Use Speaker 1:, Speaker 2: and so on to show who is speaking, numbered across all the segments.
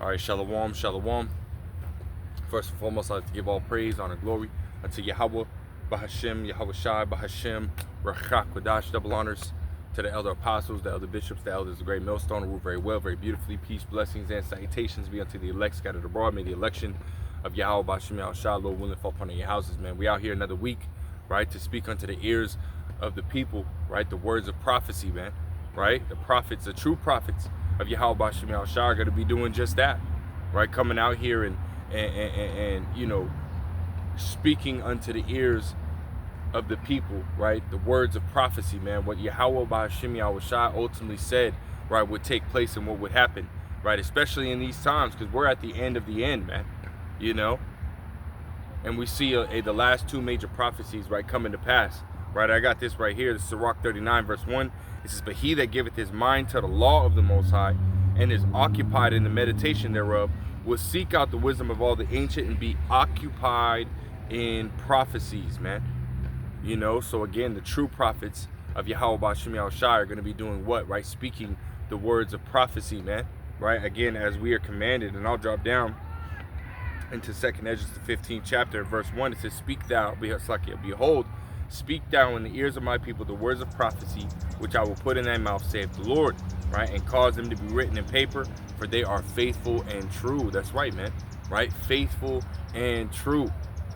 Speaker 1: All right, shalom, shalom. First and foremost, I'd like to give all praise, honor, glory unto Yahweh, Bahashem, Yahweh Shai, Bahashem, Rachak, Kodash, double honors to the elder apostles, the elder bishops, the elders, the great millstone, who rule very well, very beautifully. Peace, blessings, and salutations be unto the elect scattered abroad. May the election of Yahweh, Bahashem, Yahweh Shai, Lord willing, fall upon your houses, man. We out here another week, right, to speak unto the ears of the people, right, the words of prophecy, man, right? The prophets, the true prophets of Yahweh, Bahashem, Yahweh Shai are going to be doing just that, right? Coming out here and you know, speaking unto the ears of the people, right? The words of prophecy, man. What Yahweh Bahashem Yahweh Shai ultimately said, right, would take place and what would happen, right? Especially in these times, because we're at the end of the end, man. You know, and we see the last two major prophecies, right, coming to pass, right? I got this right here. This is Sirach 39, verse 1. It says, "But he that giveth his mind to the law of the Most High, and is occupied in the meditation thereof, will seek out the wisdom of all the ancient and be occupied in prophecies," man. You know, so again, the true prophets of Yahweh Bahashem Yahweh Shai are going to be doing what, right? Speaking the words of prophecy, man, right? Again, as we are commanded, and I'll drop down into 2nd Esdras, the 15th chapter, verse 1. It says, "Speak thou, behold, speak thou in the ears of my people the words of prophecy, which I will put in thy mouth, saith the Lord," right? "And cause them to be written in paper, for they are faithful and true." That's right, man, right? Faithful and true,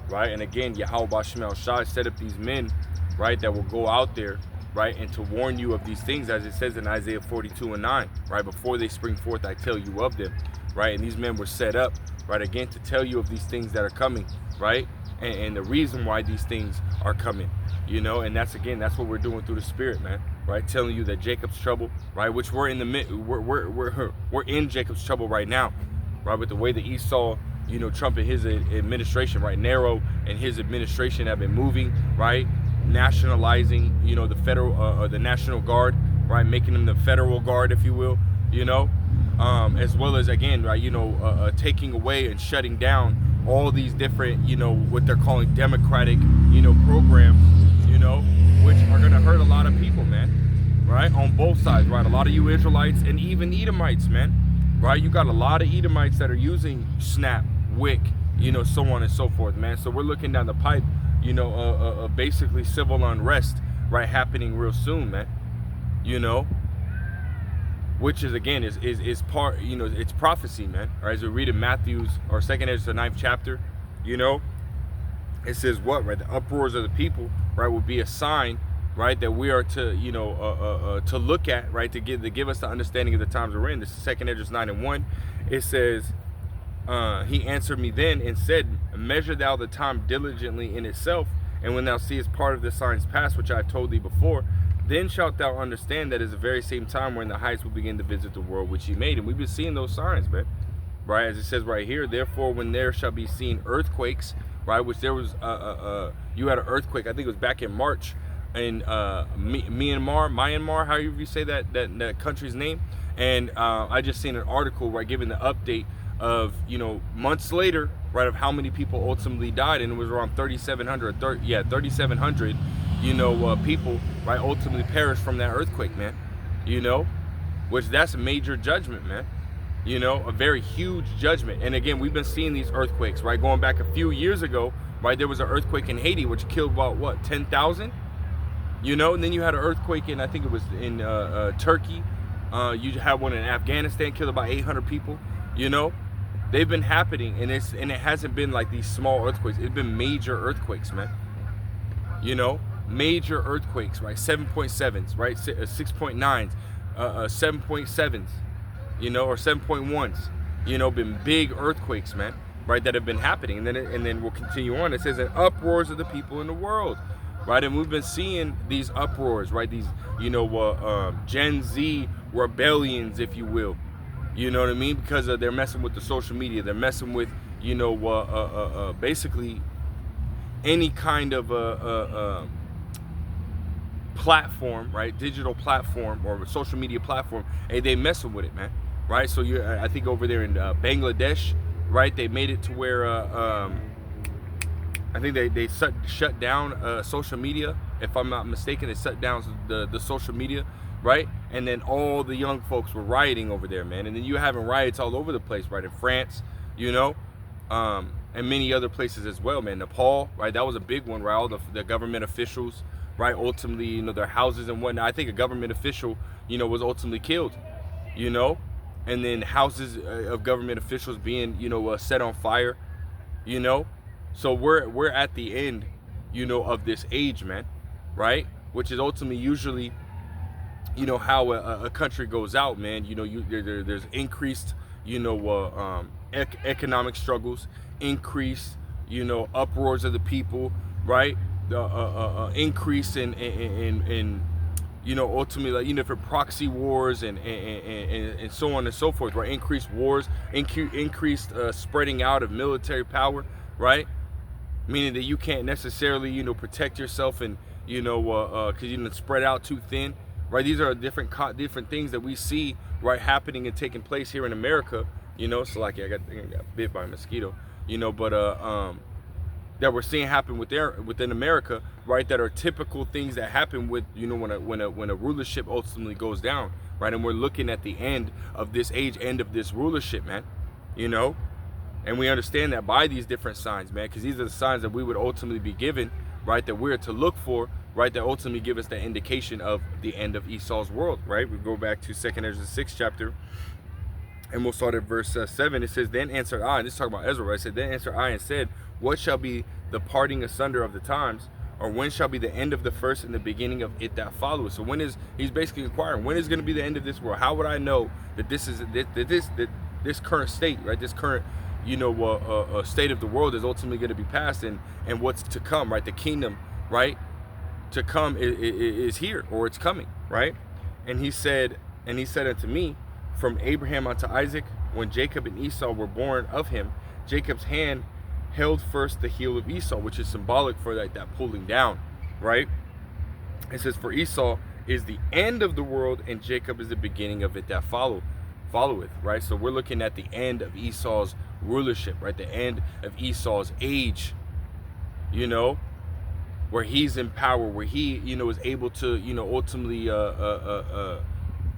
Speaker 1: right? And again, Yahweh Bahashem Yahweh Shai set up these men, right, that will go out there, right, and to warn you of these things, as it says in Isaiah 42:9, right? "Before they spring forth, I tell you of them," right? And these men were set up, right, again, to tell you of these things that are coming, right? And the reason why these things are coming, you know, and that's what we're doing through the Spirit, man, right? Telling you that Jacob's trouble, right, which we're in we're in Jacob's trouble right now, right, with the way that Esau, you know, Trump and his administration, right, Nero and his administration have been moving, right, nationalizing, you know, the federal or the National Guard, right, making them the federal guard, if you will, you know, as well as, again, right, you know, taking away and shutting down all these different, you know, what they're calling democratic, you know, programs, you know, which are going to hurt a lot of people, man, right, on both sides, right? A lot of you Israelites and even Edomites, man, right? You got a lot of Edomites that are using Snap, Wick, you know, so on and so forth, man. So we're looking down the pipe, you know, basically civil unrest, right, happening real soon, man, you know, which is, again, is part, you know, it's prophecy, man. All right, as we read in Matthew's or 2nd Esdras, the 9th chapter, you know, it says what, right? The uproars of the people, right, will be a sign, right, that we are to, you know, to look at, right, to give us the understanding of the times we're in. This is 2nd Esdras 9:1. It says, "He answered me then and said, Measure thou the time diligently in itself, and when thou seest part of the signs pass, which I have told thee before, then shalt thou understand that is the very same time when the heights will begin to visit the world which he made." And we've been seeing those signs, man, right? As it says right here, "Therefore, when there shall be seen earthquakes," right, which there was, you had an earthquake, I think it was back in March, in Myanmar, however you say that country's name. And I just seen an article, right, giving the update of, you know, months later, right, of how many people ultimately died, and it was around 3,700, you know, people, right, ultimately perished from that earthquake, man, you know, which that's a major judgment, man, you know, a very huge judgment. And again, we've been seeing these earthquakes, right, going back a few years ago, right? There was an earthquake in Haiti which killed about, what, 10,000, you know, and then you had an earthquake in, I think it was in Turkey. You had one in Afghanistan, killed about 800 people, you know. They've been happening, and it hasn't been like these small earthquakes. It's been major earthquakes, man, you know, major earthquakes, right? 7.7s, right? 6.9s, 7.7s, you know, or 7.1s, you know, been big earthquakes, man, right, that have been happening. And then we'll continue on. It says, "And uproars of the people in the world," right? And we've been seeing these uproars, right? These, you know, Gen Z rebellions, if you will, you know what I mean? Because they're messing with the social media. They're messing with, you know, basically any kind of platform, right, digital platform or social media platform, and they messing with it, man, right? So I think over there in Bangladesh, right, they made it to where I think they shut down social media, if I'm not mistaken. They shut down the social media, right? And then all the young folks were rioting over there, man. And then you having riots all over the place, right? In France, you know, and many other places as well, man. Nepal, right? That was a big one, right? All the government officials, right? Ultimately, you know, their houses and whatnot. I think a government official, you know, was ultimately killed, you know, and then houses of government officials being, you know, set on fire, you know. So we're at the end, you know, of this age, man, right? Which is ultimately usually, you know, how a country goes out, man. You know, there's increased, you know, economic struggles, increased, you know, uproars of the people, right? The increase in you know, ultimately, like, you know, for proxy wars and so on and so forth, right? Increased wars, increased spreading out of military power, right? Meaning that you can't necessarily, you know, protect yourself and, you know, because you didn't spread out too thin, right? These are different things that we see, right, happening and taking place here in America, you know. So like, I got bit by a mosquito, you know, but that we're seeing happen within America, right? That are typical things that happen with, you know, when a rulership ultimately goes down, right? And we're looking at the end of this age, end of this rulership, man, you know. And we understand that by these different signs, man, because these are the signs that we would ultimately be given, right, that we're to look for, right, that ultimately give us the indication of the end of Esau's world, right? We go back to 2nd Ezra 6 chapter, and we'll start at verse 7. It says, then answered I, and this is talking about Ezra, right? It said, then answered I and said, what shall be the parting asunder of the times, or when shall be the end of the first and the beginning of it that follows? So when is, he's basically inquiring, when is going to be the end of this world? How would I know that this is, that this current state, right, this current, you know, state of the world is ultimately going to be passed, and what's to come, right? The kingdom, right, to come is here, or it's coming, right? And he said unto me, from Abraham unto Isaac, when Jacob and Esau were born of him, Jacob's hand held first the heel of Esau, which is symbolic for that pulling down, right? It says, for Esau is the end of the world, and Jacob is the beginning of it that followeth, right? So we're looking at the end of Esau's rulership, right? The end of Esau's age, you know, where he's in power, where he, you know, is able to, you know, ultimately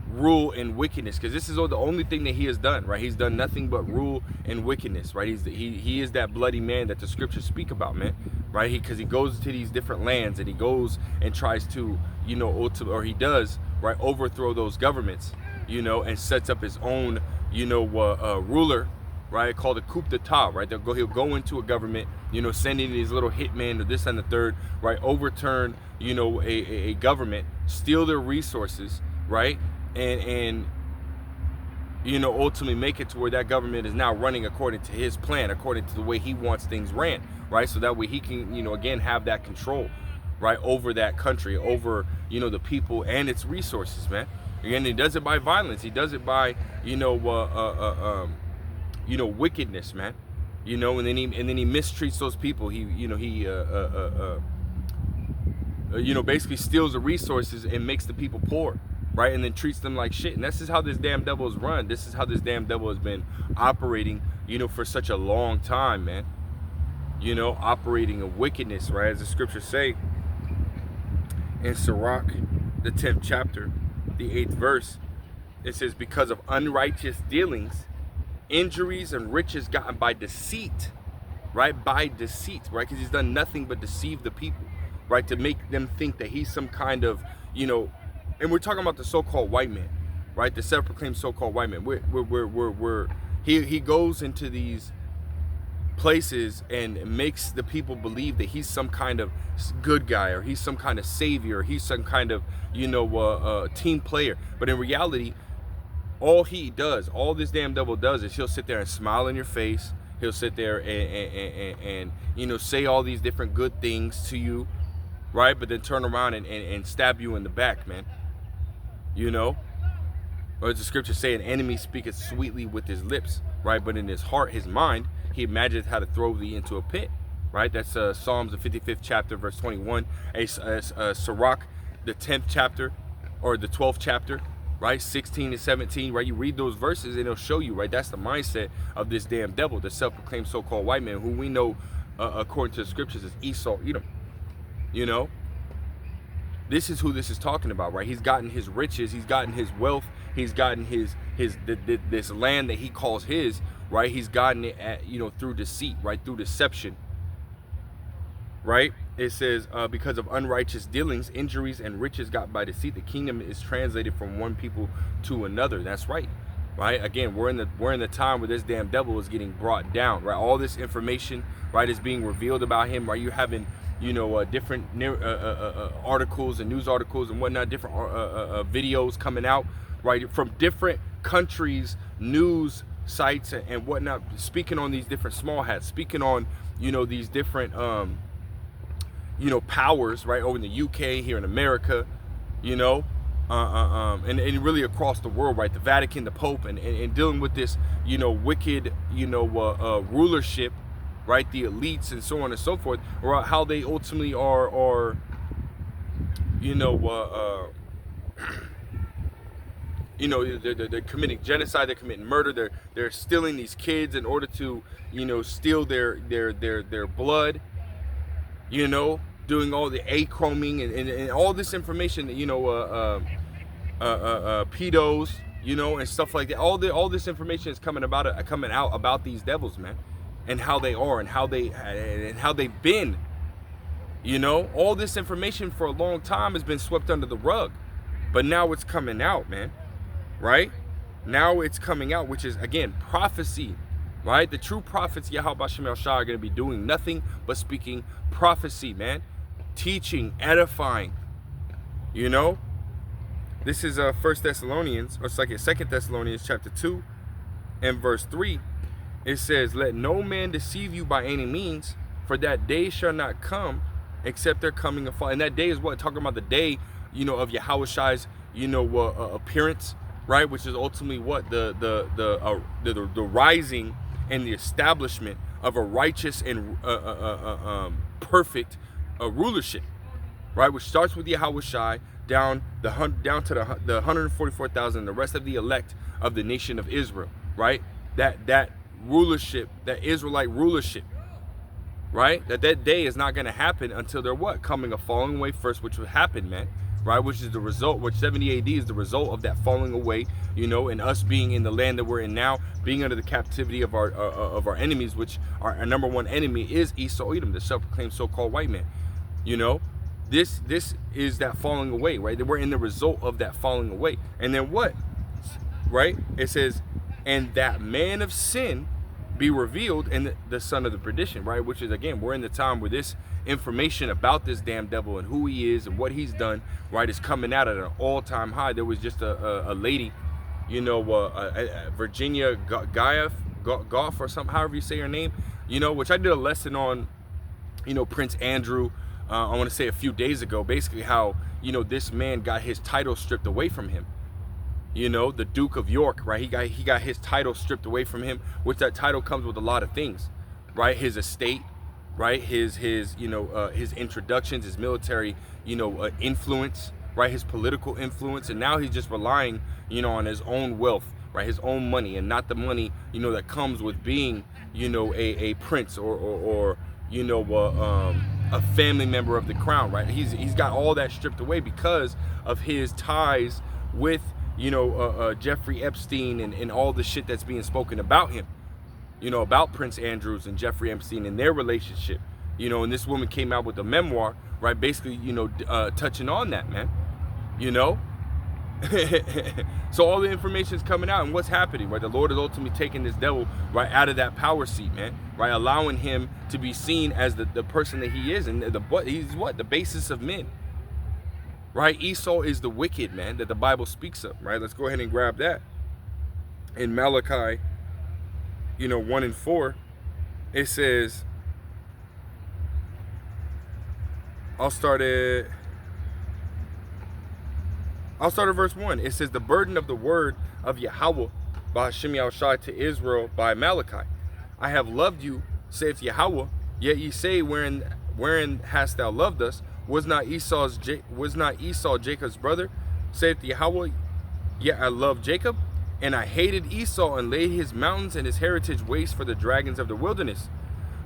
Speaker 1: rule in wickedness, because this is the only thing that he has done, right? He's done nothing but rule in wickedness, right? He is that bloody man that the scriptures speak about, man, right? Because he goes to these different lands and he goes and tries to, you know, he does, right, overthrow those governments, you know, and sets up his own, you know, ruler, right, called a coup d'etat, right? He'll go into a government, you know, sending these little hitmen or this and the third, right, overturn, you know, a government, steal their resources, right, and you know, ultimately make it to where that government is now running according to his plan, according to the way he wants things ran, right? So that way he can, you know, again, have that control, right, over that country, over, you know, the people and its resources, man. Again, he does it by violence. He does it by, you know, wickedness, man. You know, and then he mistreats those people. He, you know, basically steals the resources and makes the people poor, right? And then treats them like shit. And this is how this damn devil is run. This is how this damn devil has been operating, you know, for such a long time, man. You know, operating in wickedness, right? As the scriptures say in Sirach, the 10th chapter, the 8th verse, it says, because of unrighteous dealings, injuries and riches gotten by deceit, right? By deceit, right? Because he's done nothing but deceive the people, right? To make them think that he's some kind of, you know, and we're talking about the so-called white man, right? The self-proclaimed so-called white man. He goes into these places and makes the people believe that he's some kind of good guy, or he's some kind of savior, or he's some kind of, you know, team player. But in reality, all this damn devil does is he'll sit there and smile in your face. He'll sit there and you know, say all these different good things to you, right? But then turn around and stab you in the back, man. You know? Or as the scriptures say, an enemy speaketh sweetly with his lips, right? But in his heart, his mind, he imagines how to throw thee into a pit, right? That's Psalms, the 55th chapter, verse 21. Sirach, the 10th chapter, or the 12th chapter, right? 16 and 17, right? You read those verses and it'll show you, right? That's the mindset of this damn devil, the self-proclaimed so-called white man, who we know, according to the scriptures, is Esau, Edom, you know? This is who this is talking about, right? He's gotten his riches, he's gotten his wealth, he's gotten this land that he calls his, right? He's gotten it at, through deceit, right? Through deception, right? It says, because of unrighteous dealings, injuries, and riches got by deceit, the kingdom is translated from one people to another. That's right. Right? Again, we're in the time where this damn devil is getting brought down, right? All this information, right, is being revealed about him, right? You're having, different articles and news articles and whatnot, different videos coming out, right, from different countries, news sites and whatnot, speaking on these different small hats, speaking on, these different, powers, right, over in the UK, here in America, and really across the world, right? The Vatican, the Pope, and dealing with this, wicked, rulership, right? The elites and so on and so forth, or how they ultimately are they're committing genocide, they're committing murder, they're stealing these kids in order to, steal their blood, doing all the achroming and all this information that, pedos, and stuff like that. All this information is coming out about these devils, man, and how they are and how they've been. All this information for a long time has been swept under the rug, but now it's coming out, man. Right? Now it's coming out, which is, again, prophecy. Right? The true prophets, Yahweh B'Shem Yahushua, are going to be doing nothing but speaking prophecy, man. Teaching, edifying. This is 1 Thessalonians, or it's like 2 Thessalonians chapter 2 and verse 3. It says, let no man deceive you by any means, for that day shall not come except their coming and fall. And that day is what? Talking about the day, of Yahushai's, appearance, right? Which is ultimately what? The rising and the establishment of a righteous and perfect rulership, right? Which starts with Yahushai down to the 144,000, the rest of the elect of the nation of Israel, right? That rulership, that Israelite rulership, right? That day is not going to happen until they're what? Coming a falling away first, which would happen, man. Right, which is the result, which 70 AD is the result of that falling away, and us being in the land that we're in now, being under the captivity of our enemies, which our number one enemy is Esau Edom, the self-proclaimed so-called white man. This is that falling away, right? We're in the result of that falling away. And then what? Right? It says, and that man of sin be revealed, and the son of the perdition, right? Which is, again, we're in the time where this information about this damn devil and who he is and what he's done, right, is coming out at an all-time high. There was just a lady, Virginia Goff or something, however you say her name, which I did a lesson on, Prince Andrew, I want to say a few days ago, basically how, this man got his title stripped away from him. The Duke of York, right? He got his title stripped away from him, which that title comes with a lot of things, right? His estate, right? His introductions, his military, influence, right? His political influence, and now he's just relying, on his own wealth, right? His own money, and not the money, that comes with being, a prince or a family member of the crown, right? He's got all that stripped away because of his ties with, Jeffrey Epstein and all the shit that's being spoken about him, about Prince Andrews and Jeffrey Epstein and their relationship, and this woman came out with a memoir, right? Basically, touching on that, man, So all the information is coming out, and what's happening, right? The Lord is ultimately taking this devil, right, out of that power seat, man, right? Allowing him to be seen as the person that he is, and he's what? The basis of men. Right? Esau is the wicked, man, that the Bible speaks of, right? Let's go ahead and grab that. In Malachi, 1 and 4, it says, I'll start at verse 1. It says, the burden of the word of Yahweh by Hashem Yahushua to Israel by Malachi. I have loved you, saith Yahweh, yet ye say, wherein hast thou loved us? Was not Esau Jacob's brother? Saith Yahweh, yet I loved Jacob, and I hated Esau, and laid his mountains and his heritage waste for the dragons of the wilderness.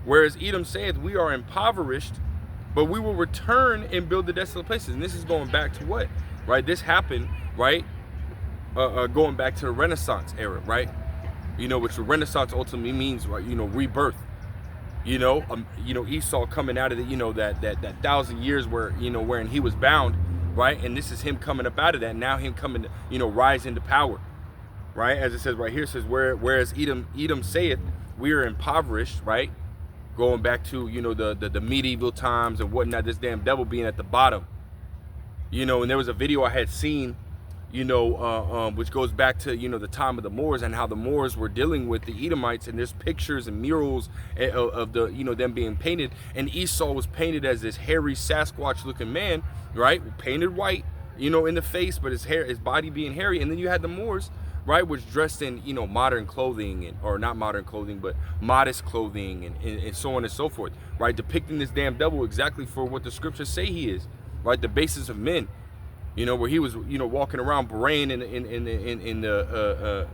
Speaker 1: Whereas Edom saith, we are impoverished, but we will return and build the desolate places. And this is going back to what, right? This happened, right? Going back to the Renaissance era, right? You know, which the Renaissance ultimately means, right? You know, rebirth. You know, Esau coming out of the, you know, that 1,000 years where, you know, wherein he was bound, right? And this is him coming up out of that. Now him coming to, you know, rise into power, right? As it says right here, it says, whereas Edom saith, we are impoverished, right? Going back to, you know, the medieval times and whatnot, this damn devil being at the bottom. You know, and there was a video I had seen, you know, which goes back to, you know, the time of the Moors and how the Moors were dealing with the Edomites, and there's pictures and murals of the, you know, them being painted, and Esau was painted as this hairy Sasquatch looking man, right? Painted white, you know, in the face, but his hair, his body being hairy. And then you had the Moors, right, which dressed in, you know, modern clothing, and, or not modern clothing, but modest clothing, and so on and so forth, right? Depicting this damn devil exactly for what the scriptures say he is, right? The basis of men. You know, where he was, you know, walking around braying in the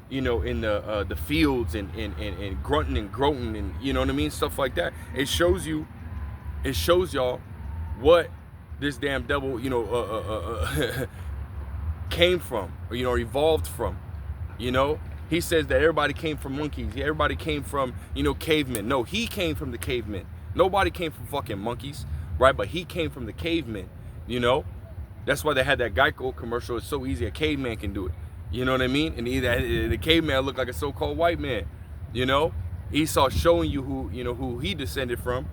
Speaker 1: you know, in the fields and grunting and groaning, and, you know what I mean, stuff like that. It shows y'all what this damn devil, you know, came from, or, you know, evolved from. You know, he says that everybody came from monkeys. Everybody came from, you know, cavemen. No, he came from the cavemen. Nobody came from fucking monkeys, right? But he came from the cavemen. You know. That's why they had that Geico commercial. It's so easy, a caveman can do it. You know what I mean? And the caveman looked like a so-called white man. You know, Esau showing you who, you know, who he descended from.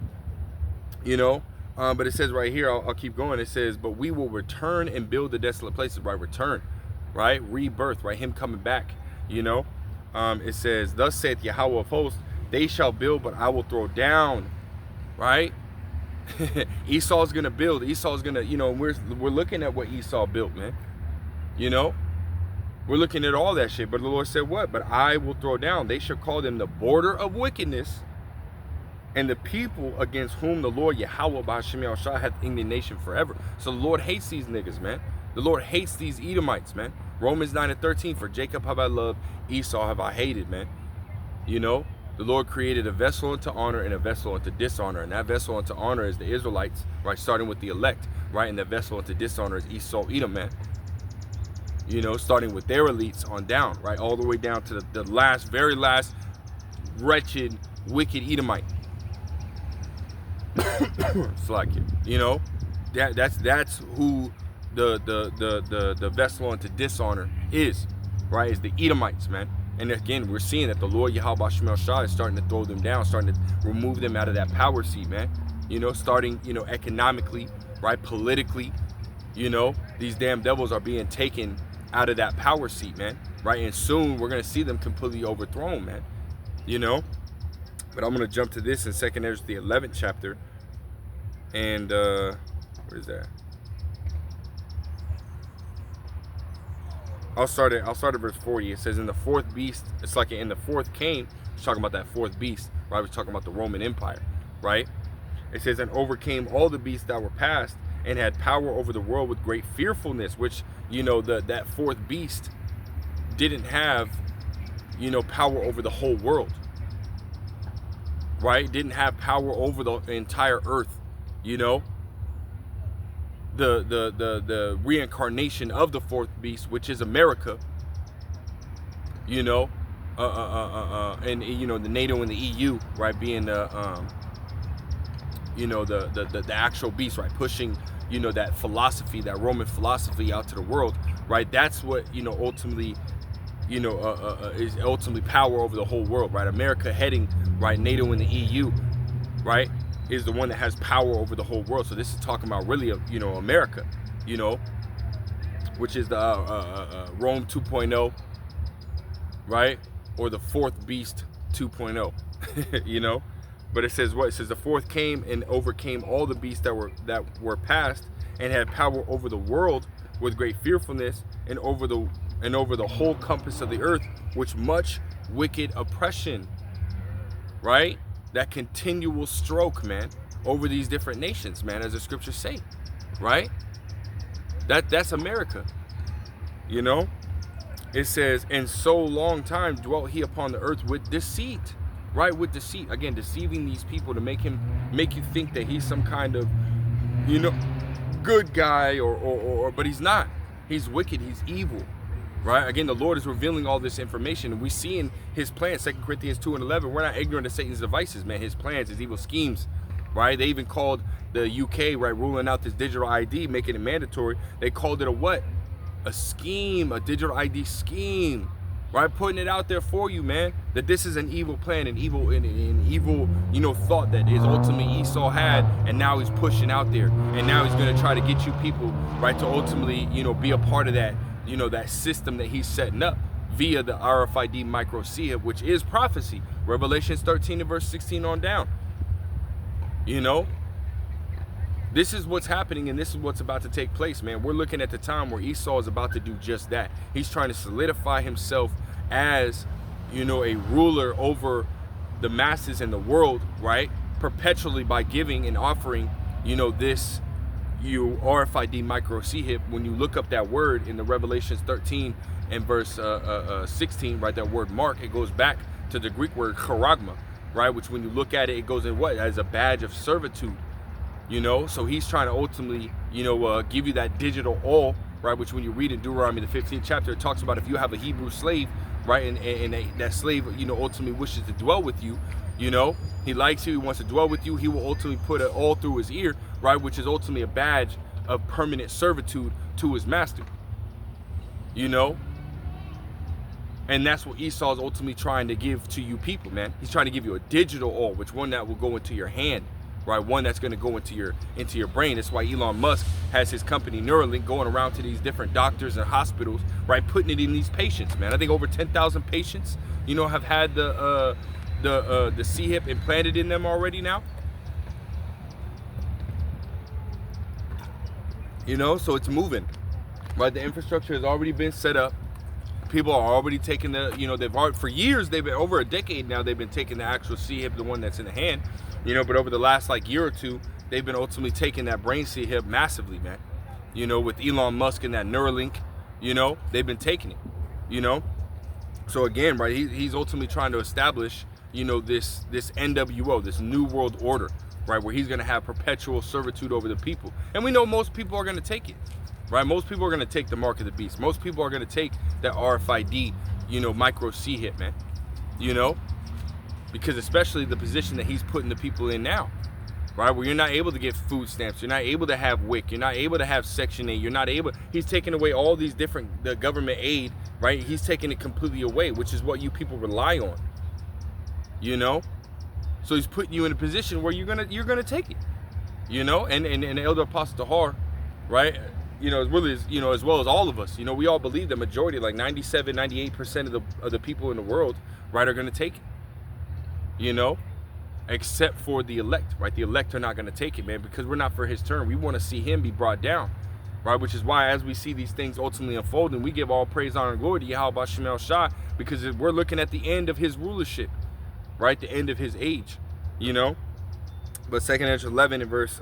Speaker 1: You know, but it says right here, I'll keep going. It says, but we will return and build the desolate places. Right, return, right, rebirth, right, him coming back. You know, it says, thus saith Yahweh of hosts, they shall build, but I will throw down. Right. Esau's gonna build. Esau's gonna, you know, we're looking at what Esau built, man. You know, we're looking at all that shit. But the Lord said what? But I will throw down. They shall call them the border of wickedness, and the people against whom the Lord Yahweh B'Hashem Yahushua hath indignation forever. So the Lord hates these niggas, man. The Lord hates these Edomites, man. Romans 9:13, for Jacob have I loved, Esau have I hated, man. You know, the Lord created a vessel unto honor and a vessel unto dishonor. And that vessel unto honor is the Israelites, right? Starting with the elect, right? And the vessel unto dishonor is Esau, Edom, man. You know, starting with their elites on down, right? All the way down to the last, very last, wretched, wicked Edomite. Slack it. You know, that's who the vessel unto dishonor is, right? Is the Edomites, man. And again, we're seeing that the Lord Yahweh Shemel Shah is starting to throw them down, starting to remove them out of that power seat, man. You know, starting, you know, economically, right, politically, you know, these damn devils are being taken out of that power seat, man, right? And soon we're going to see them completely overthrown, man, you know. But I'm going to jump to this in 2nd Ezra, the 11th chapter. And, where is that? I'll start at verse 40. It says, in the fourth beast, it's like in the fourth came, it's talking about that fourth beast, right? We're talking about the Roman Empire, right? It says, and overcame all the beasts that were past, and had power over the world with great fearfulness, which, you know, that fourth beast didn't have, you know, power over the whole world, right? Didn't have power over the entire earth, you know. The reincarnation of the fourth beast, which is America, you know, and, you know, the NATO and the EU, right, being the you know, the actual beast, right, pushing, you know, that philosophy, that Roman philosophy out to the world, right? That's what, you know, ultimately, you know, is ultimately power over the whole world, right? America heading, right, NATO and the EU, right, is the one that has power over the whole world. So this is talking about really, you know, America, you know, which is the Rome 2.0, right? Or the fourth beast 2.0, you know. But it says what? It says the fourth came and overcame all the beasts that were past, and had power over the world with great fearfulness, and over the whole compass of the earth, which much wicked oppression, right? That continual stroke, man, over these different nations, man, as the scriptures say, right? That's America, you know. It says, and so long time dwelt he upon the earth with deceit, right? With deceit, again, deceiving these people to make you think that he's some kind of, you know, good guy, or but he's not. He's wicked. He's evil, right? Again, the Lord is revealing all this information, and we see in his plans, 2 Corinthians 2:11. We're not ignorant of Satan's devices, man. His plans, his evil schemes, right? They even called the UK, right, ruling out this digital ID, making it mandatory. They called it a what? A scheme, a digital ID scheme, right? Putting it out there for you, man, that this is an evil plan, an evil, you know, thought that is ultimately Esau had, and now he's pushing out there, and now he's going to try to get you people, right, to ultimately, you know, be a part of that, you know, that system that he's setting up via the RFID micro CHIP, which is prophecy, Revelations 13 and verse 16 on down. You know, this is what's happening, and this is what's about to take place, man. We're looking at the time where Esau is about to do just that. He's trying to solidify himself as, you know, a ruler over the masses and the world, right? Perpetually by giving and offering, you know, this RFID micro CHIP. When you look up that word in the Revelations 13 and verse 16, right, that word mark, it goes back to the Greek word charagma, right? Which when you look at it, it goes in what? As a badge of servitude. You know, so he's trying to ultimately, you know, give you that digital all, right? Which when you read in Deuteronomy, the 15th chapter, it talks about if you have a Hebrew slave, right, and that slave, you know, ultimately wishes to dwell with you, you know, he likes you, he wants to dwell with you, he will ultimately put it all through his ear, right, which is ultimately a badge of permanent servitude to his master, you know. And that's what Esau is ultimately trying to give to you people, man. He's trying to give you a digital all, which one that will go into your hand, right? One that's going to go into your brain. That's why Elon Musk has his company Neuralink going around to these different doctors and hospitals, right? Putting it in these patients, man. I think over 10,000 patients, you know, have had the CHIP implanted in them already now. You know, so it's moving, right? The infrastructure has already been set up. People are already taking the, you know, for years, they've been, over a decade now, they've been taking the actual CHIP, the one that's in the hand, you know, but over the last like year or two, they've been ultimately taking that brain CHIP massively, man. You know, with Elon Musk and that Neuralink, you know, they've been taking it, you know. So again, right, he's ultimately trying to establish, you know, this NWO, this new world order, right, where he's going to have perpetual servitude over the people. And we know most people are going to take it. Right, most people are going to take the mark of the beast. Most people are going to take that RFID, you know, micro CHIP, man. You know, because especially the position that he's putting the people in now, right, where you're not able to get food stamps, you're not able to have WIC, you're not able to have Section 8, you're not able. He's taking away all these different the government aid, right? He's taking it completely away, which is what you people rely on. You know, so he's putting you in a position where you're gonna take it. You know, and Elder Apostle Tahar, right? You know, as really as, you know, as well as all of us, you know, we all believe the majority, like 97, 98% of the people in the world, right, are going to take it, you know, except for the elect, right? The elect are not going to take it, man, because we're not for his turn. We want to see him be brought down, right? Which is why as we see these things ultimately unfolding, we give all praise, honor, and glory to Yahweh Shem El Shah, because we're looking at the end of his rulership, right? The end of his age, you know. But 2 Ezra 11 and verse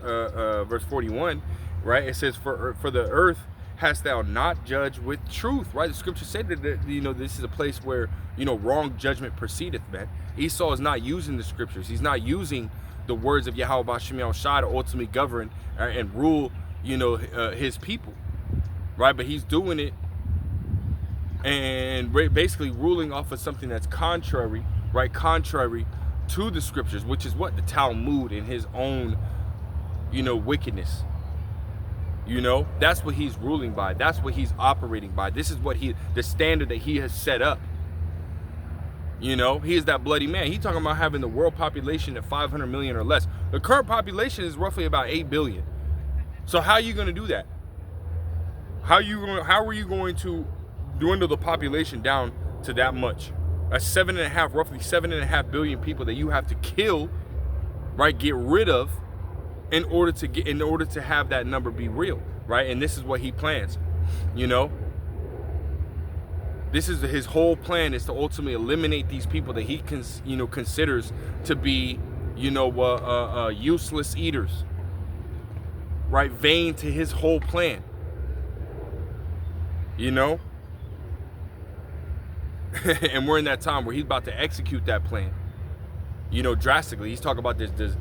Speaker 1: 41, right, it says, for the earth hast thou not judged with truth, right? The scripture said that, you know, this is a place where, you know, wrong judgment proceedeth, man. Esau is not using the scriptures. He's not using the words of Yahweh Shem El Shah to ultimately govern and rule, you know, his people, right? But he's doing it and basically ruling off of something that's contrary, right? Contrary to the scriptures, which is what? The Talmud in his own, you know, wickedness. You know, that's what he's ruling by. That's what he's operating by. This is what the standard that he has set up. You know, he is that bloody man. He's talking about having the world population at 500 million or less. The current population is roughly about 8 billion. So how are you going to do that? How are you going to dwindle the population down to that much? That's roughly 7.5 billion people that you have to kill, right? Get rid of in order to have that number be real, right? And this is what he plans, you know. This is his whole plan, is to ultimately eliminate these people that he considers to be, you know, useless eaters, right? Vain to his whole plan, you know. And we're in that time where he's about to execute that plan, you know, drastically. He's talking about this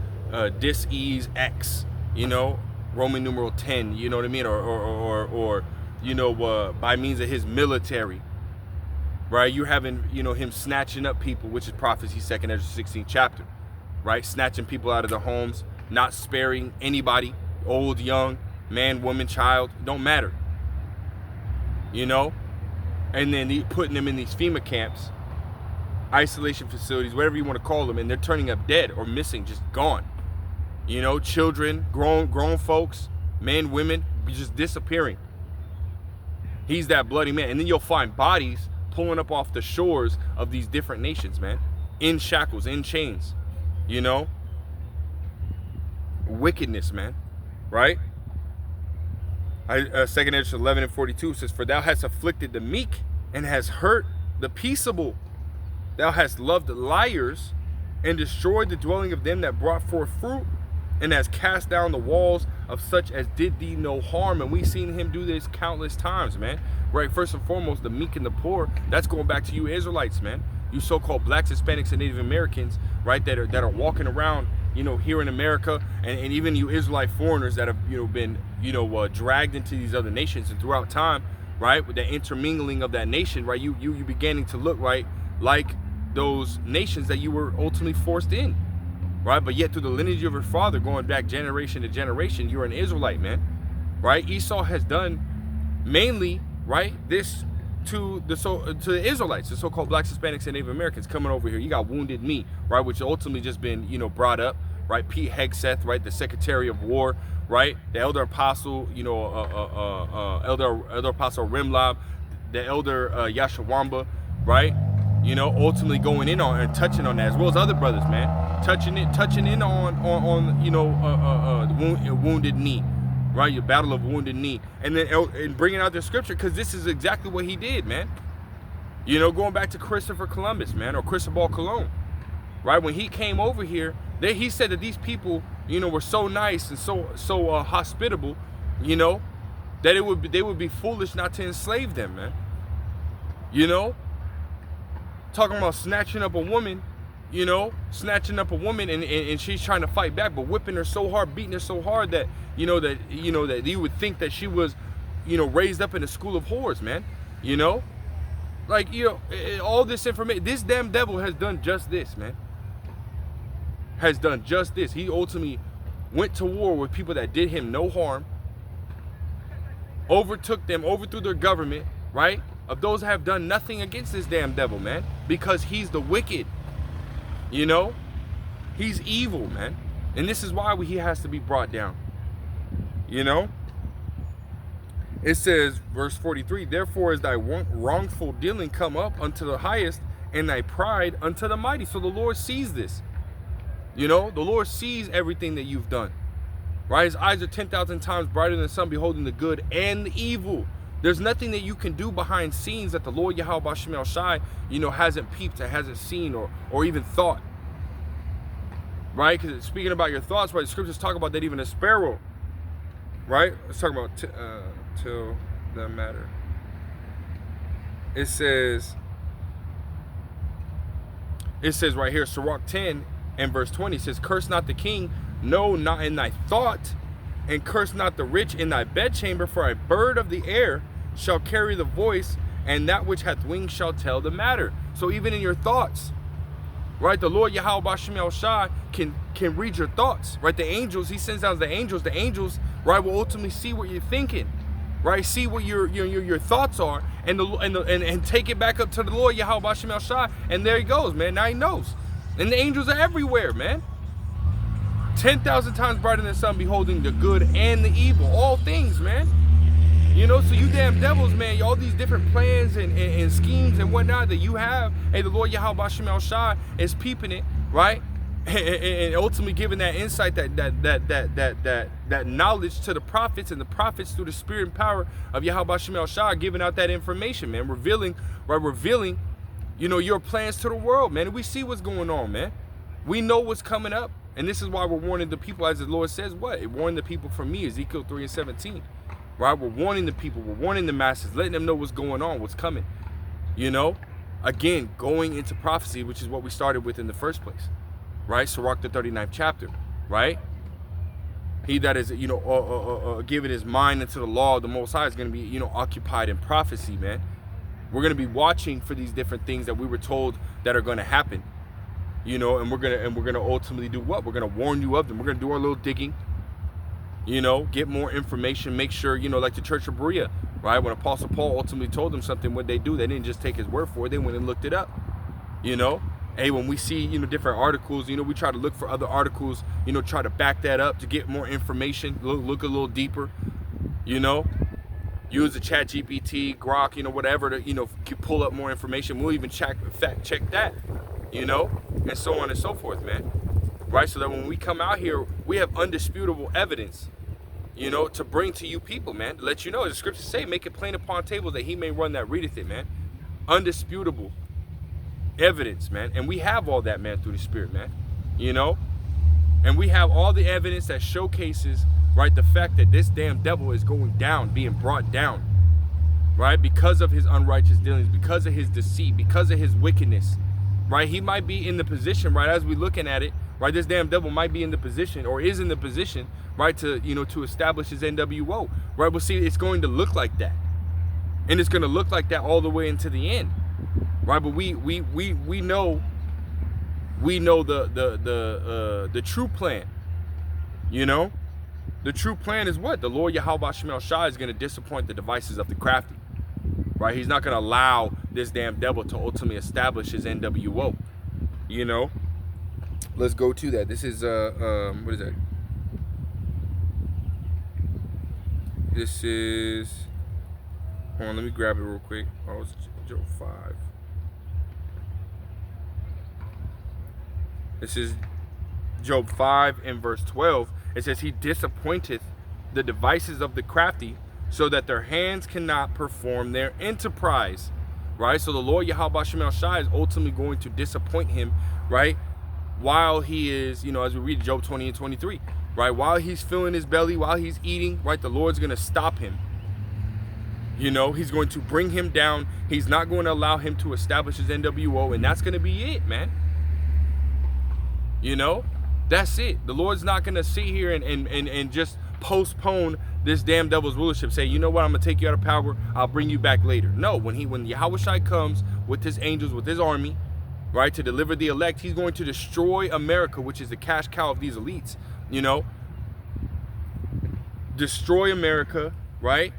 Speaker 1: dis-ease X, you know, Roman numeral 10, you know what I mean? Or you know, by means of his military, right? You're having, you know, him snatching up people, which is prophecy, 2nd Ezra 16th chapter, right? Snatching people out of their homes, not sparing anybody, old, young, man, woman, child, don't matter, you know? And then putting them in these FEMA camps, isolation facilities, whatever you want to call them, and they're turning up dead or missing, just gone. You know, children, grown folks, men, women, just disappearing. He's that bloody man. And then you'll find bodies pulling up off the shores of these different nations, man, in shackles, in chains, you know? Wickedness, man, right? 2nd Ezra 11:42 says, for thou hast afflicted the meek and hast hurt the peaceable. Thou hast loved liars and destroyed the dwelling of them that brought forth fruit, and hast cast down the walls of such as did thee no harm. And we've seen him do this countless times, man. Right? First and foremost, the meek and the poor. That's going back to you Israelites, man. You so-called blacks, Hispanics, and Native Americans, right? That are walking around, you know, here in America, and even you Israelite foreigners that have, you know, been, you know, dragged into these other nations, and throughout time, right, with the intermingling of that nation, right, you beginning to look right like those nations that you were ultimately forced in, right? But yet through the lineage of your father, going back generation to generation, you're an Israelite, man, right? Esau has done mainly, right, this to the Israelites, the so-called blacks, Hispanics, and Native Americans coming over here. You got Wounded Knee, right, which ultimately just been, you know, brought up, right? Pete Hegseth, right, the Secretary of War, right? The elder apostle, you know, elder apostle Rimlob, the elder Yashawamba, right? You know, ultimately going in on and touching on that, as well as other brothers, man, touching in on you know, Wounded Knee, right? Your battle of Wounded Knee, and then and bringing out the scripture, because this is exactly what he did, man. You know, going back to Christopher Columbus, man, or Cristobal Colon, right? When he came over here, he said that these people, you know, were so nice and so hospitable, you know, that they would be foolish not to enslave them, man. You know, talking about snatching up a woman, you know, and she's trying to fight back, but whipping her so hard, beating her so hard that you would think that she was, you know, raised up in a school of whores, man. You know, like, you know, all this information, this damn devil has done just this, man. Has done just this. He ultimately went to war with people that did him no harm, overtook them, overthrew their government, right? Of those that have done nothing against this damn devil, man, because he's the wicked, you know, he's evil, man, and this is why he has to be brought down, you know. It says, verse 43, therefore is thy wrongful dealing come up unto the highest, and thy pride unto the mighty. So the Lord sees this, you know, the Lord sees everything that you've done, right? His eyes are 10,000 times brighter than the sun, beholding the good and the evil. There's nothing that you can do behind scenes that the Lord Yahweh B'Shem El Shai, you know, hasn't peeped, or hasn't seen, or even thought, right? Because speaking about your thoughts, right, the scriptures talk about that even a sparrow, right? Let's talk about till the matter. It says right here, Sirach 10 and verse 20, it says, curse not the king, no, not in thy thought, and curse not the rich in thy bedchamber, for a bird of the air shall carry the voice, and that which hath wings shall tell the matter. So even in your thoughts, right, the Lord Yahweh B'Shem El Shai can read your thoughts, right? The angels, he sends out the angels, right, will ultimately see what you're thinking, right? See what your thoughts are, and take it back up to the Lord Yahweh B'Shem El Shai, and there he goes, man. Now he knows. And the angels are everywhere, man. 10,000 times brighter than the sun, beholding the good and the evil, all things, man. You know, so you damn devils, man, all these different plans and schemes and whatnot that you have, hey, the Lord Yahweh B'Shem El Shai is peeping it, right? And ultimately giving that insight, that knowledge to the prophets, and the prophets through the spirit and power of Yahweh B'Shem El Shai, giving out that information, man, revealing, you know, your plans to the world, man. And we see what's going on, man. We know what's coming up. And this is why we're warning the people, as the Lord says, what? It warned the people from me, Ezekiel 3:17. Right? We're warning the people, we're warning the masses, letting them know what's going on, what's coming. You know? Again, going into prophecy, which is what we started with in the first place. right? Sirach the 39th chapter, right? He that is, giving his mind into the law of the Most High is going to be, occupied in prophecy, man. We're going to be watching for these different things that we were told that are going to happen, and we're gonna ultimately do what? We're going to warn you of them. We're going to do our little digging, get more information, make sure, like the Church of Berea, right? When Apostle Paul ultimately told them something, what they do, they didn't just take his word for it. They went and looked it up, Hey, when we see, different articles, we try to look for other articles, try to back that up to get more information, look a little deeper, use the Chat GPT, Grok, whatever to, pull up more information. We'll even fact check that, and so on and so forth, man. Right? So that when we come out here, we have undisputable evidence, to bring to you people, man, to let you know, as the scriptures say, make it plain upon tables that he may run that readeth it, man. Undisputable evidence, man. And we have all that, man, through the Spirit, man. And we have all the evidence that showcases, right, the fact that this damn devil is going down, being brought down, right, because of his unrighteous dealings, because of his deceit, because of his wickedness, right? He might be in the position, right, as we're looking at it, right, this damn devil might be in the position, or is in the position, right, to, to establish his NWO, right? But see, it's going to look like that. And it's going to look like that all the way into the end. Right, but we know the true plan. The true plan is what? The Lord Yahweh Shemel Shai is going to disappoint the devices of the crafty. Right, he's not going to allow this damn devil to ultimately establish his NWO. Let's go to that. This is what is that? This is, hold on, let me grab it real quick. Oh, it's Job 5. This is Job 5 and verse 12. It says, he disappointeth the devices of the crafty, so that their hands cannot perform their enterprise. Right? So the Lord Yahweh Shemel Shai is ultimately going to disappoint him, right? While he is, as we read Job 20 and 23, right? While he's filling his belly, while he's eating, right? The Lord's going to stop him. He's going to bring him down. He's not going to allow him to establish his NWO, and that's going to be it, man. That's it. The Lord's not going to sit here and just postpone this damn devil's rulership. Say, you know what, I'm going to take you out of power. I'll bring you back later. No, when Yahweh Shai comes with his angels, with his army, right, to deliver the elect, he's going to destroy America, which is the cash cow of these elites, destroy America, right?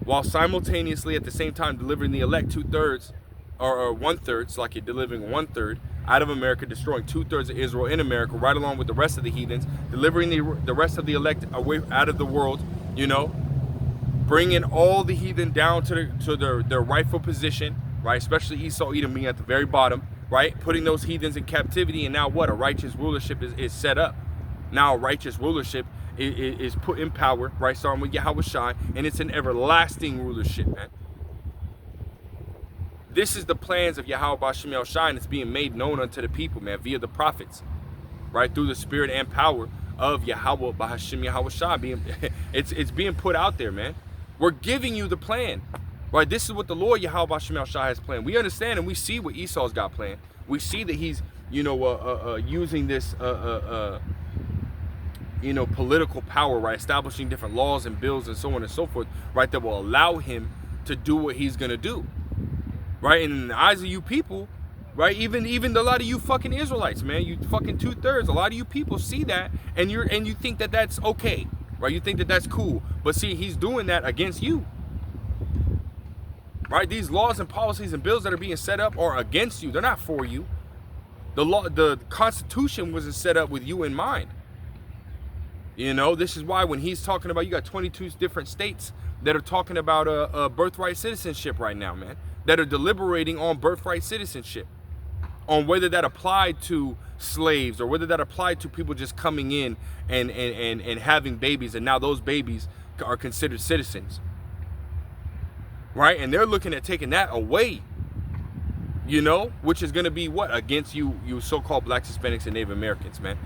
Speaker 1: While simultaneously at the same time delivering the elect 2/3 or 1/3, so like you're delivering 1/3 out of America, destroying 2/3 of Israel in America, right along with the rest of the heathens, delivering the rest of the elect away out of the world, bringing all the heathen down to their rightful position, right? Especially Esau, Edom being at the very bottom, right? Putting those heathens in captivity, and now what? A righteous rulership is set up. Now a righteous rulership is put in power, right? Starting with Yahweh Shai, and it's an everlasting rulership, man. This is the plans of Yahweh Shemel Shai, and it's being made known unto the people, man, via the prophets, right? Through the spirit and power of Yahweh Bahashim Yahweh Shai. It's being put out there, man. We're giving you the plan, right? This is what the Lord Yahweh Shemel Shai has planned. We understand and we see what Esau's got planned. We see that he's, using this, political power, right? Establishing different laws and bills and so on and so forth, right? That will allow him to do what he's going to do. Right, and in the eyes of you people, right, even a lot of you fucking Israelites, man, you fucking 2/3, a lot of you people see that, and you think that that's okay, right? You think that that's cool, but see, he's doing that against you, right? These laws and policies and bills that are being set up are against you. They're not for you. The Constitution wasn't set up with you in mind. This is why when he's talking about, you got 22 different states that are talking about birthright citizenship right now, man, that are deliberating on birthright citizenship, on whether that applied to slaves or whether that applied to people just coming in and having babies, and now those babies are considered citizens, right? And they're looking at taking that away, which is going to be what? Against you so-called blacks, Hispanics, and Native Americans, man,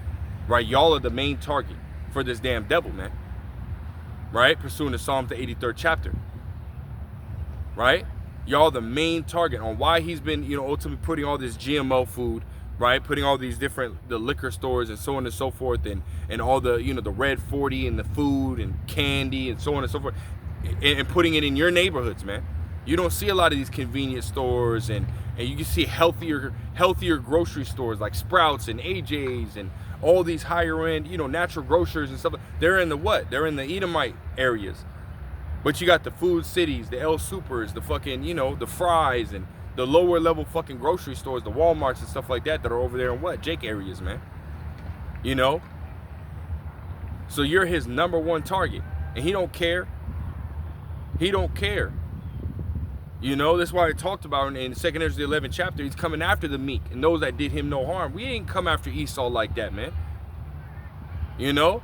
Speaker 1: right? Y'all are the main target for this damn devil, man, right? Pursuing the Psalms, the 83rd chapter, right? Y'all the main target on why he's been, ultimately putting all this GMO food, right? Putting all these different, the liquor stores and so on and so forth, and all the, you know, the Red 40 and the food and candy and so on and so forth, and putting it in your neighborhoods, man. You don't see a lot of these convenience stores, and you can see healthier grocery stores like Sprouts and AJ's and all these higher end, you know, natural grocers and stuff. They're in the what? They're in the Edomite areas. But you got the Food Cities, the El Supers, the fucking, you know, the Fry's, and the lower level fucking grocery stores, the Walmarts and stuff like that are over there in what? Jake areas, man. You know? So you're his number one target. And he don't care. He don't care. You know, that's why I talked about in 2 Ezra the 11th chapter, he's coming after the meek and those that did him no harm. We ain't come after Esau like that, man. You know?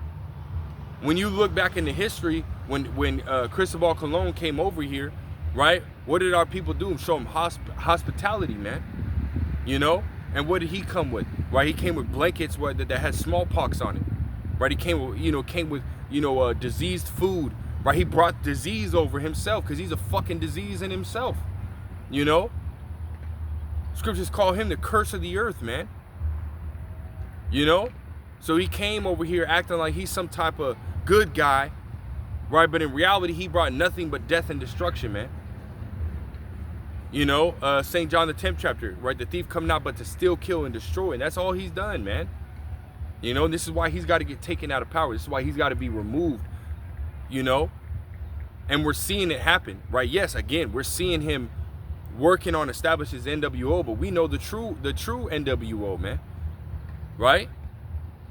Speaker 1: When you look back into history, when Cristobal Colon came over here, right? What did our people do? Show him hospitality, man. You know? And what did he come with? Right? He came with blankets that had smallpox on it. Right? He came with, diseased food. Right? He brought disease over himself because he's a fucking disease in himself. You know? Scriptures call him the curse of the earth, man. You know? So he came over here acting like he's some type of good guy, right? But in reality, he brought nothing but death and destruction, man. You know, St. John the 10th chapter, right? The thief come not but to steal, kill, and destroy. And that's all he's done, man. You know, this is why he's got to get taken out of power. This is why he's got to be removed, you know? And we're seeing it happen, right? Yes, again, we're seeing him working on establishing his NWO, but we know the true NWO, man. Right?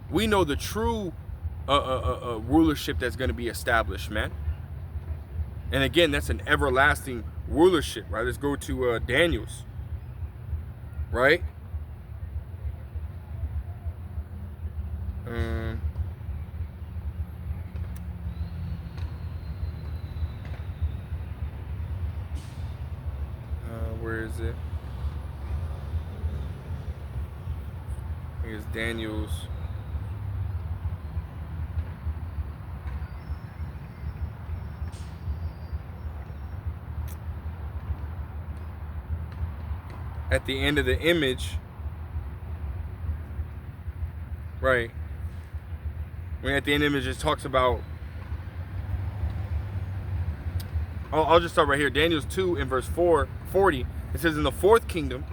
Speaker 1: We know the true rulership that's going to be established, man. And again, that's an everlasting rulership, right? Let's go to Daniel's, right? Where is it? I think it's Daniel's. At the end of the image, right? When at the end of the image, it talks about. I'll just start right here. Daniel's 2 in verse 40. It says, "In the fourth kingdom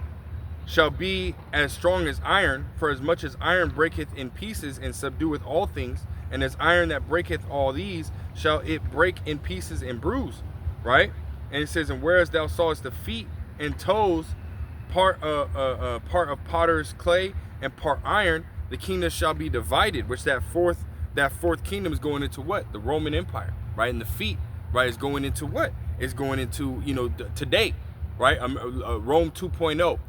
Speaker 1: shall be as strong as iron, for as much as iron breaketh in pieces and subdueth all things, and as iron that breaketh all these, shall it break in pieces and bruise." Right? And it says, "And whereas thou sawest the feet and toes, part of potter's clay and part iron, the kingdom shall be divided." Which that fourth kingdom is going into what? The Roman Empire, right? And the feet, right, is going into what? It's going into, you know, today, right? Rome 2.0,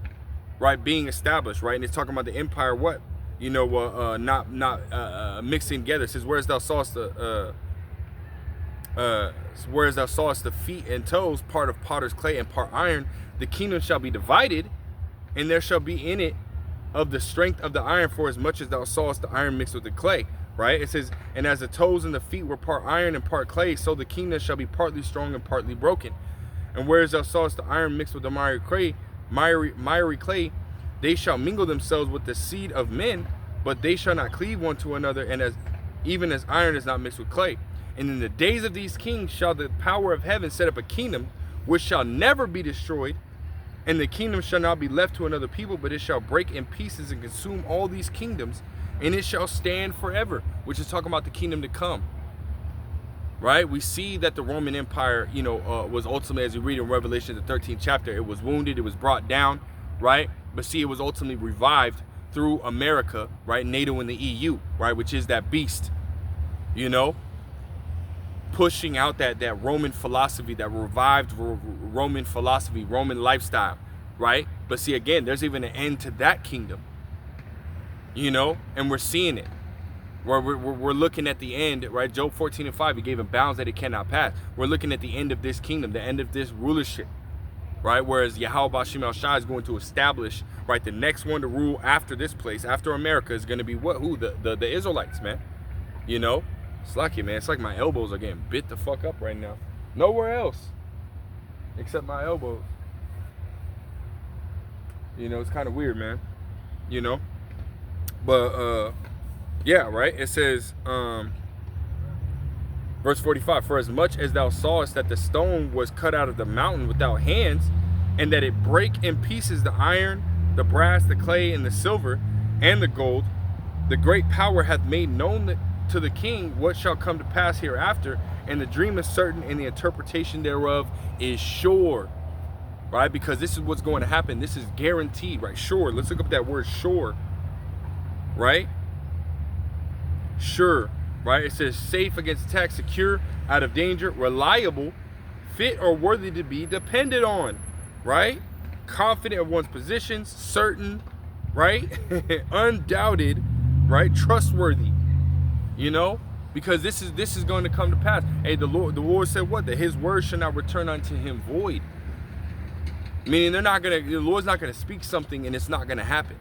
Speaker 1: right, being established, right? And it's talking about the empire, what? You know, not mixing together. It says, "Whereas thou sawest the feet and toes, part of potter's clay and part iron, the kingdom shall be divided, and there shall be in it of the strength of the iron, for as much as thou sawest the iron mixed with the clay." Right? It says, "And as the toes and the feet were part iron and part clay, so the kingdom shall be partly strong and partly broken. And whereas thou sawest the iron mixed with the miry clay, they shall mingle themselves with the seed of men, but they shall not cleave one to another, and even as iron is not mixed with clay. And in the days of these kings shall the power of heaven set up a kingdom which shall never be destroyed, and the kingdom shall not be left to another people, but it shall break in pieces and consume all these kingdoms, and it shall stand forever," which is talking about the kingdom to come. Right? We see that the Roman Empire, you know, was ultimately, as we read in Revelation, the 13th chapter, it was wounded, it was brought down, right? But see, it was ultimately revived through America, right? NATO and the EU, right? Which is that beast, you know, pushing out that Roman philosophy, that revived Roman philosophy, Roman lifestyle, right? But see, again, there's even an end to that kingdom, you know, and we're seeing it. We're looking at the end, right? Job 14:5, he gave him bounds that it cannot pass. We're looking at the end of this kingdom, the end of this rulership, right? Whereas Yahweh Bashim El-Shai is going to establish, right, the next one to rule after this place, after America, is going to be what? Who? The Israelites, man. You know? It's lucky, man. It's like my elbows are getting bit the fuck up right now. Nowhere else except my elbows. You know, it's kind of weird, man. you know. But yeah, right. It says, verse 45, for as much as thou sawest that the stone was cut out of the mountain without hands, and that it brake in pieces the iron, the brass, the clay, and the silver, and the gold, the great power hath made known to the king what shall come to pass hereafter, and the dream is certain, and the interpretation thereof is sure. Right? Because this is what's going to happen. This is guaranteed, right? Sure. Let's look up that word sure. Right? Sure. Right? It says safe against attack, secure, out of danger, reliable, fit or worthy to be depended on. Right? Confident of one's positions, certain, right? Undoubted, right? Trustworthy. You know? Because this is going to come to pass. Hey, the Lord said what? That his word shall not return unto him void. Meaning the Lord's not gonna speak something and it's not gonna happen.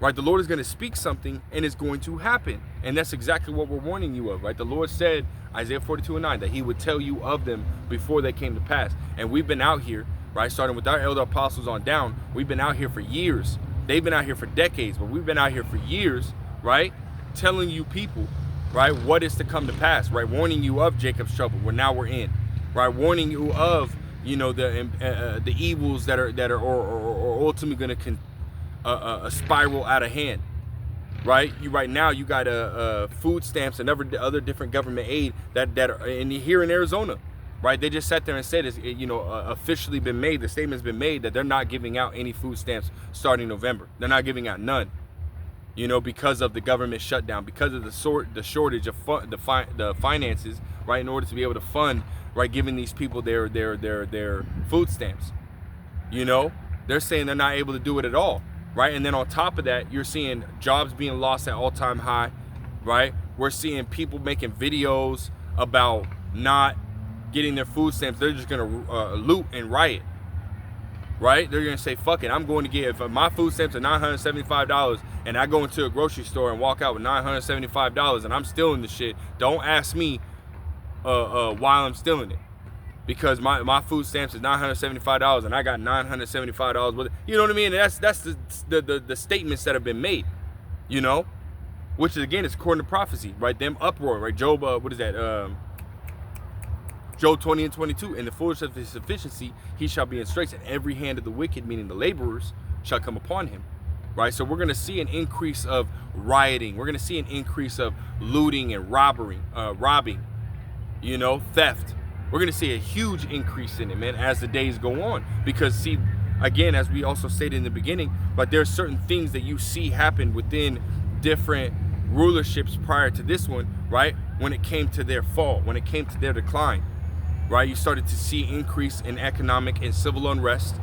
Speaker 1: Right? The Lord is gonna speak something and it's going to happen. And that's exactly what we're warning you of, right? The Lord said, Isaiah 42:9, that he would tell you of them before they came to pass. And we've been out here, right? Starting with our elder apostles on down, we've been out here for years. They've been out here for decades, but we've been out here for years, right? Telling you people, right, what is to come to pass, right? Warning you of Jacob's trouble, where now we're in, right? Warning you of, you know, the evils that are ultimately going to spiral out of hand, right? Right now you got food stamps and other different government aid that are here in Arizona, right? They just sat there and said, it's, you know, officially been made. The statement's been made that they're not giving out any food stamps starting November. They're not giving out none, you know, because of the government shutdown, because of the shortage of the finances, right? In order to be able to fund, right, giving these people their food stamps. You know, they're saying they're not able to do it at all, right? And then on top of that, you're seeing jobs being lost at all-time high, right? We're seeing people making videos about not getting their food stamps. They're just gonna loot and riot, right? They're gonna say, fuck it, I'm going to get, if my food stamps are $975 and I go into a grocery store and walk out with $975 and I'm stealing the shit, don't ask me while I'm stealing it, because my food stamps is $975 and I got $975 with it. You know what I mean? And that's the statements that have been made, you know, which is, again, is according to prophecy, right? Them uproar, right? Job, what is that? Job 20:22, in the fullness of his sufficiency he shall be in straits, and every hand of the wicked, meaning the laborers, shall come upon him. Right? So we're going to see an increase of rioting. We're going to see an increase of looting and robbing, you know, theft. We're going to see a huge increase in it, man, as the days go on. Because, see, again, as we also stated in the beginning, but there are certain things that you see happen within different rulerships prior to this one, right? When it came to their fall, when it came to their decline, right? You started to see increase in economic and civil unrest.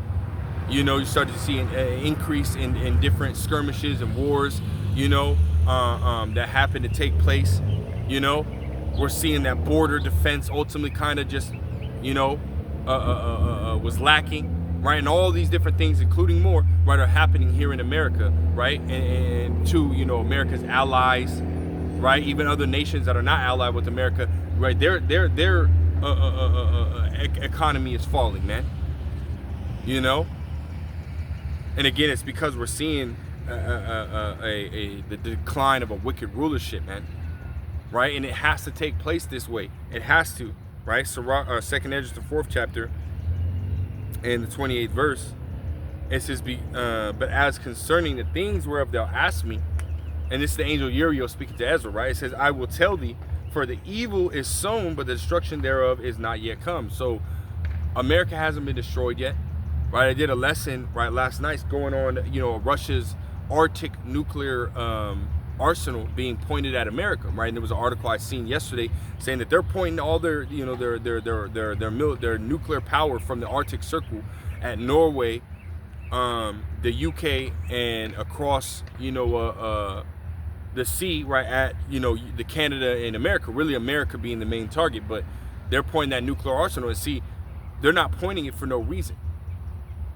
Speaker 1: You know, you started to see an increase in different skirmishes and wars, you know, that happened to take place. You know, we're seeing that border defense ultimately kind of just, you know, was lacking, right? And all these different things, including more, right, are happening here in America, right? And to, you know, America's allies, right? Even other nations that are not allied with America, right? Their economy is falling, man. You know. And again, it's because we're seeing the decline of a wicked rulership, man. Right? And it has to take place this way. It has to, right? So, 2nd Esdras, the 4th chapter, and the 28th verse, it says, but as concerning the things whereof thou asked me, and this is the angel Uriel speaking to Ezra, right? It says, I will tell thee, for the evil is sown, but the destruction thereof is not yet come. So, America hasn't been destroyed yet. Right, I did a lesson, right, last night going on, you know, Russia's Arctic nuclear arsenal being pointed at America, right? And there was an article I seen yesterday saying that they're pointing all their, you know, their nuclear power from the Arctic Circle at Norway, the UK, and across, you know, the sea, right, at, you know, the Canada and America. Really, America being the main target, but they're pointing that nuclear arsenal, and see, they're not pointing it for no reason.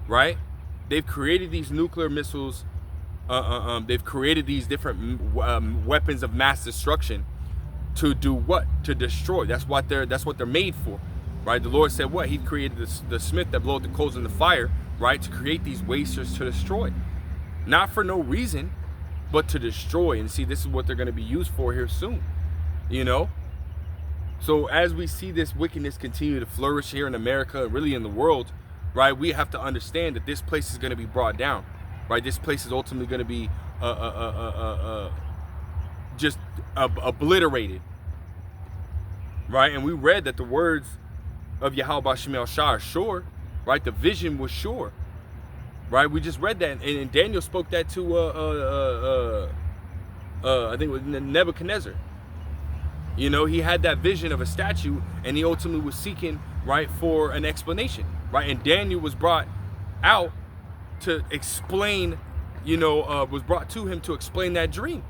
Speaker 1: Right? They've created these nuclear missiles. They've created these different weapons of mass destruction to do what? To destroy. That's what they're made for. Right? The Lord said what? He created the smith that bloweth the coals in the fire, right? To create these wasters to destroy. Not for no reason. but to destroy. And see, this is what they're going to be used for here soon, you know? So as we see this wickedness continue to flourish here in America, really in the world, right, we have to understand that this place is going to be brought down, right? This place is ultimately going to be just obliterated, right? And we read that the words of Yahweh B'Shem Yahushua are sure, right? The vision was sure, right? We just read that, and Daniel spoke that to I think it was Nebuchadnezzar. You know, he had that vision of a statue, and he ultimately was seeking, right, for an explanation, right? And Daniel was brought out to explain, you know, was brought to him to explain that dream,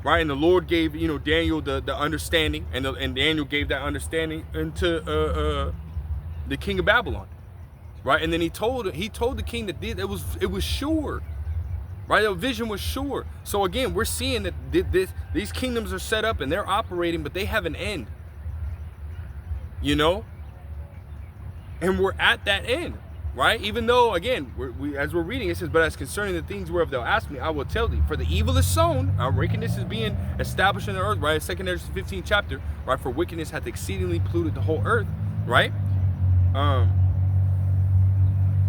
Speaker 1: right? And the Lord gave, you know, Daniel the understanding, and Daniel gave that understanding into the king of Babylon, right? And then he told the king that it was sure, right? The vision was sure. So again, we're seeing that these kingdoms are set up and they're operating, but they have an end, you know? And we're at that end, right? Even though, again, as we're reading, it says, but as concerning the things whereof thou ask me, I will tell thee. For the evil is sown, our wickedness is being established in the earth, right? 2 Ezra 15 chapter, right? For wickedness hath exceedingly polluted the whole earth, right?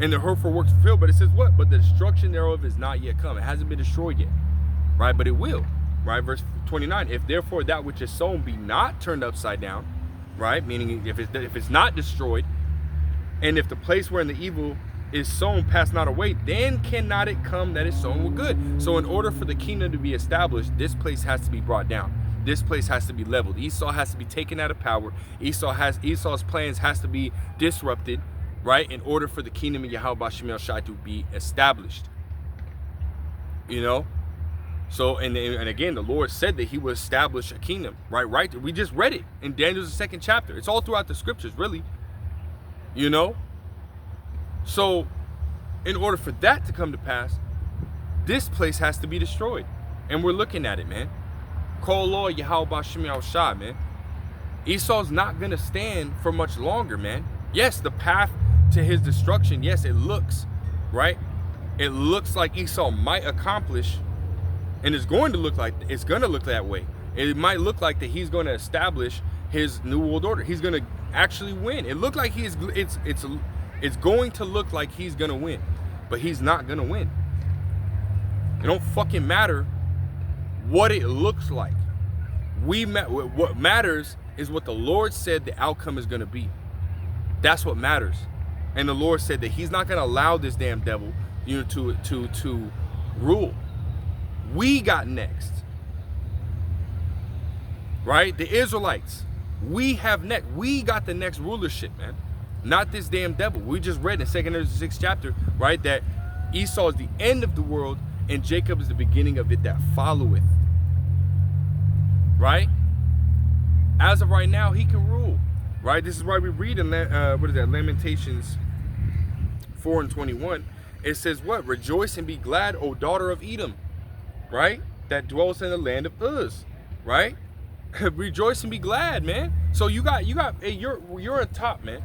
Speaker 1: And the hurtful works fulfilled, but it says what? But the destruction thereof is not yet come. It hasn't been destroyed yet, right? But it will, right? Verse 29, if therefore that which is sown be not turned upside down, right? Meaning if it's not destroyed, and if the place wherein the evil is sown pass not away, then cannot it come that is sown with good. So in order for the kingdom to be established, this place has to be brought down. This place has to be leveled. Esau has to be taken out of power. Esau's plans has to be disrupted, right, in order for the kingdom of Yahweh B'Shem Yahushua to be established. You know? So, and again, the Lord said that he will establish a kingdom, right? We just read it in Daniel's 2nd chapter. It's all throughout the scriptures, really. You know? So, in order for that to come to pass, this place has to be destroyed. And we're looking at it, man. Call Lord Yahweh B'Shem Yahushua, man. Esau's not going to stand for much longer, man. Yes, the path to his destruction, yes, it looks, right? It looks like Esau might accomplish, and it's going to look that way. It might look like that he's going to establish his new world order. He's going to actually win. It looked like it's going to look like he's going to win, but he's not going to win. It don't fucking matter what it looks like. What matters is what the Lord said the outcome is going to be. That's what matters. And the Lord said that he's not going to allow this damn devil, you know, to rule. We got next. Right? The Israelites. We have next. We got the next rulership, man. Not this damn devil. We just read in 2 Ezra 6th chapter, right, that Esau is the end of the world and Jacob is the beginning of it that followeth. Right? As of right now, he can rule. Right? This is why we read in Lamentations 4:21. It says what? Rejoice and be glad, O daughter of Edom. Right? That dwells in the land of Uz. Right? Rejoice and be glad, man. So you're a top, man.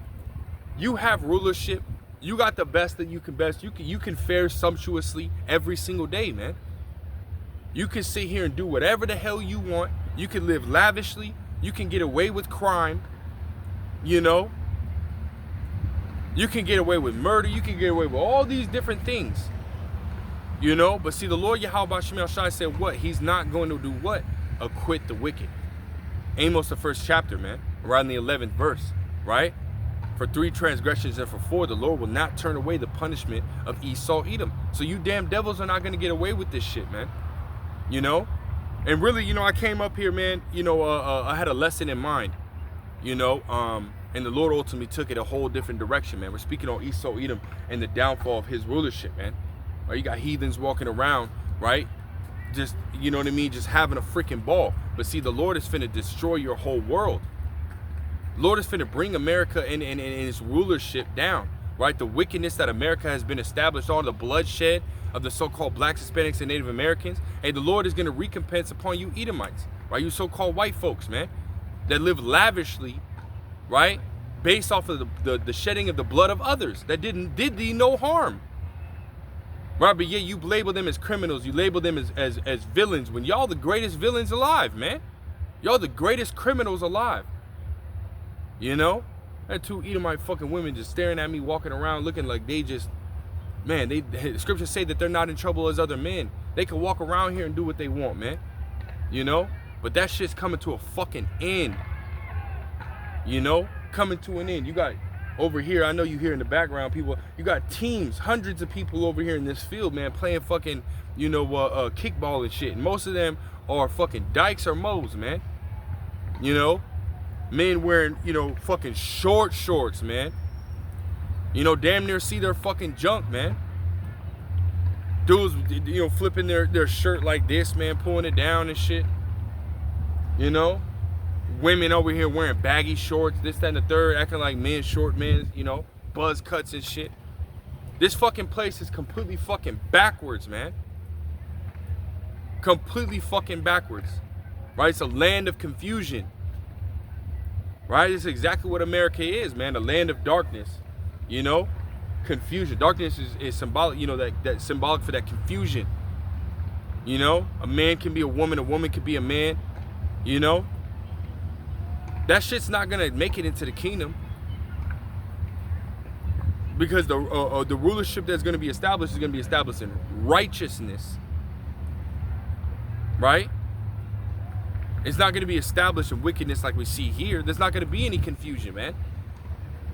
Speaker 1: You have rulership. You got the best that you can best. You can fare sumptuously every single day, man. You can sit here and do whatever the hell you want. You can live lavishly. You can get away with crime. You know, you can get away with murder. You can get away with all these different things. You know, but see, the Lord Yahweh B'Shem Yahushua said what? He's not going to do what? Acquit the wicked. Amos, the 1st chapter, man, around the 11th verse, right? For 3 transgressions and for 4, the Lord will not turn away the punishment of Esau, Edom. So you damn devils are not going to get away with this shit, man. You know? And really, you know, I came up here, man, you know, I had a lesson in mind. You know, and the Lord ultimately took it a whole different direction, man. We're speaking on Esau, Edom, and the downfall of his rulership, man. Right? You got heathens walking around, right? Just, you know what I mean? Just having a freaking ball. But see, the Lord is finna destroy your whole world. Lord is finna bring America and its rulership down, right? The wickedness that America has been established, all the bloodshed of the so-called blacks, Hispanics, and Native Americans. Hey, the Lord is gonna recompense upon you Edomites, right? You so-called white folks, man, that live lavishly, right, based off of the shedding of the blood of others that did thee no harm. Right, but yeah, you label them as criminals. You label them as villains when y'all the greatest villains alive, man. Y'all the greatest criminals alive. You know? That two Edomite fucking women just staring at me, walking around looking like they just, man, the scriptures say that they're not in trouble as other men. They can walk around here and do what they want, man. You know? But that shit's coming to a fucking end. You know? Coming to an end. You got over here, I know you hear in the background people, you got teams, hundreds of people over here in this field, man, playing fucking, you know, kickball and shit. And most of them are fucking dykes or moes, man. You know? Men wearing, you know, fucking shorts, man. You know, damn near see their fucking junk, man. Dudes, you know, flipping their shirt like this, man, pulling it down and shit. You know? Women over here wearing baggy shorts, this, that, and the third, acting like men, short men, you know, buzz cuts and shit. This fucking place is completely fucking backwards, man. Completely fucking backwards. Right? It's a land of confusion. Right? It's exactly what America is, man. A land of darkness. You know? Confusion. Darkness is symbolic, you know, that's symbolic for that confusion. You know? A man can be a woman can be a man. You know? That shit's not gonna make it into the kingdom, because the rulership that's gonna be established is gonna be established in righteousness, right? It's not gonna be established in wickedness like we see here. There's not gonna be any confusion, man.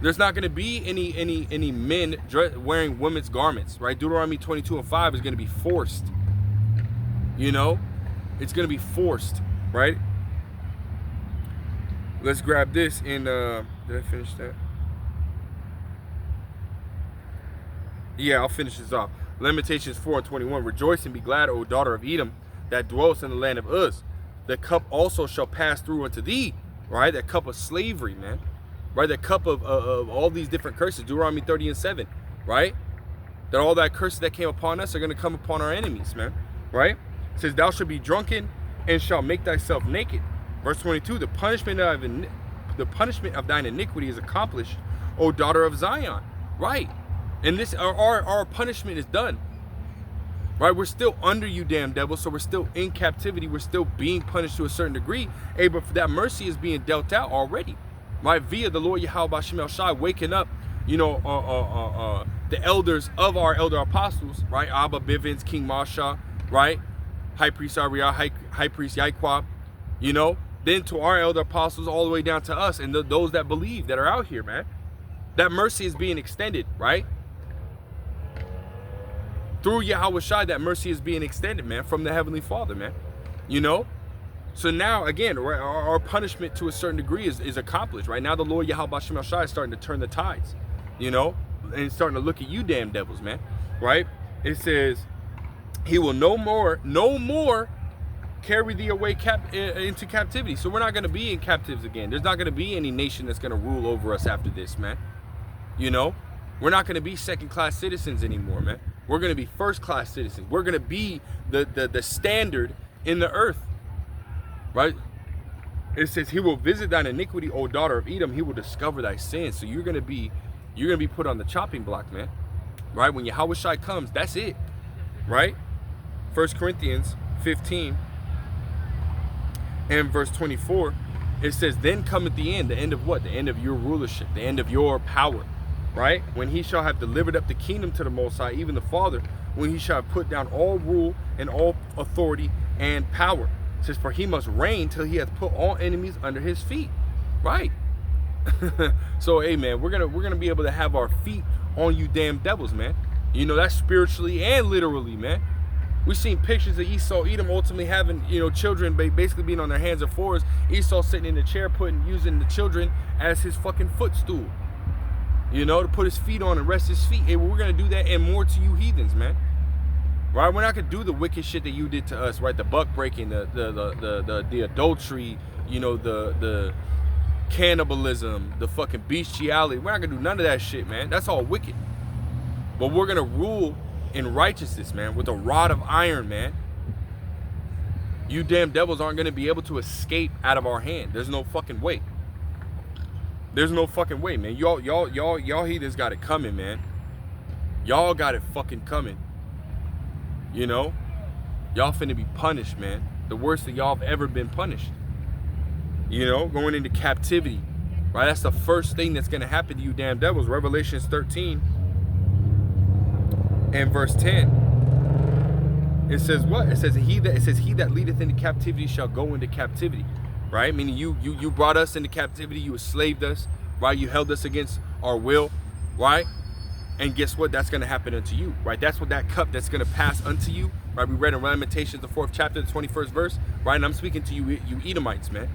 Speaker 1: There's not gonna be any men wearing women's garments, right? Deuteronomy 22:5 is gonna be forced. You know, it's gonna be forced, right? Let's grab this in, did I finish that? Yeah, I'll finish this off. Lamentations 4:21. Rejoice and be glad, O daughter of Edom, that dwellest in the land of Uz. The cup also shall pass through unto thee, right? That cup of slavery, man. Right? That cup of all these different curses. Deuteronomy 30:7, right? That all that curses that came upon us are going to come upon our enemies, man. Right? It says, thou shalt be drunken and shalt make thyself naked. Verse 22, the punishment of thine iniquity is accomplished, O daughter of Zion. Right. And this, our punishment is done. Right. We're still under you, damn devil. So we're still in captivity. We're still being punished to a certain degree. Hey, but that mercy is being dealt out already. Right. Via the Lord Yahweh B'Shem El Shai waking up, you know, the elders of our elder apostles. Right. Abba Bivens, King Masha. Right. High Priest Ariah, High Priest Yaiquab. You know. Then to our elder apostles, all the way down to us and those that believe that are out here, man. That mercy is being extended, right? Through Yahweh Shai, that mercy is being extended, man, from the Heavenly Father, man. You know? So now, again, right, our punishment to a certain degree is accomplished, right? Now the Lord Yahweh B'Shem El Shai is starting to turn the tides, you know? And starting to look at you damn devils, man, right? It says, he will no more carry thee away into captivity. So we're not going to be in captives again. There's not going to be any nation that's going to rule over us after this, man. You know, we're not going to be second-class citizens anymore, man. We're going to be first-class citizens. We're going to be the standard in the earth, right? It says, he will visit thine iniquity, O daughter of Edom. He will discover thy sins. So you're going to be put on the chopping block, man. Right? When Yahweh Shai comes, that's it, right? 1 Corinthians 15. And verse 24, it says, then cometh the end of what? The end of your rulership, the end of your power, right? When he shall have delivered up the kingdom to the Most High, even the Father, when he shall have put down all rule and all authority and power. It says, for he must reign till he hath put all enemies under his feet, right? So, hey, man, we're gonna be able to have our feet on you damn devils, man. You know, that's spiritually and literally, man. We've seen pictures of Esau, Edom ultimately having, you know, children basically being on their hands and fours. Esau sitting in the chair, using the children as his fucking footstool. You know, to put his feet on and rest his feet. Hey, well, we're going to do that and more to you heathens, man. Right? We're not going to do the wicked shit that you did to us, right? The buck breaking, the adultery, you know, the cannibalism, the fucking bestiality. We're not going to do none of that shit, man. That's all wicked. But we're going to rule in righteousness, man, with a rod of iron, man. You damn devils aren't going to be able to escape out of our hand. There's no fucking way. There's no fucking way, man. Y'all heathens got it coming, man. Y'all got it fucking coming. You know, y'all finna be punished, man. The worst that y'all have ever been punished. You know, going into captivity, right? That's the first thing that's gonna happen to you, damn devils. Revelations 13 and verse 10. It says what? It says he that leadeth into captivity shall go into captivity, right? Meaning you brought us into captivity, you enslaved us, right? You held us against our will, right? And guess what? That's gonna happen unto you, right? That's what that cup that's gonna pass unto you, right? We read in Lamentations, the 4th chapter, the 21st verse, right? And I'm speaking to you, you Edomites, man,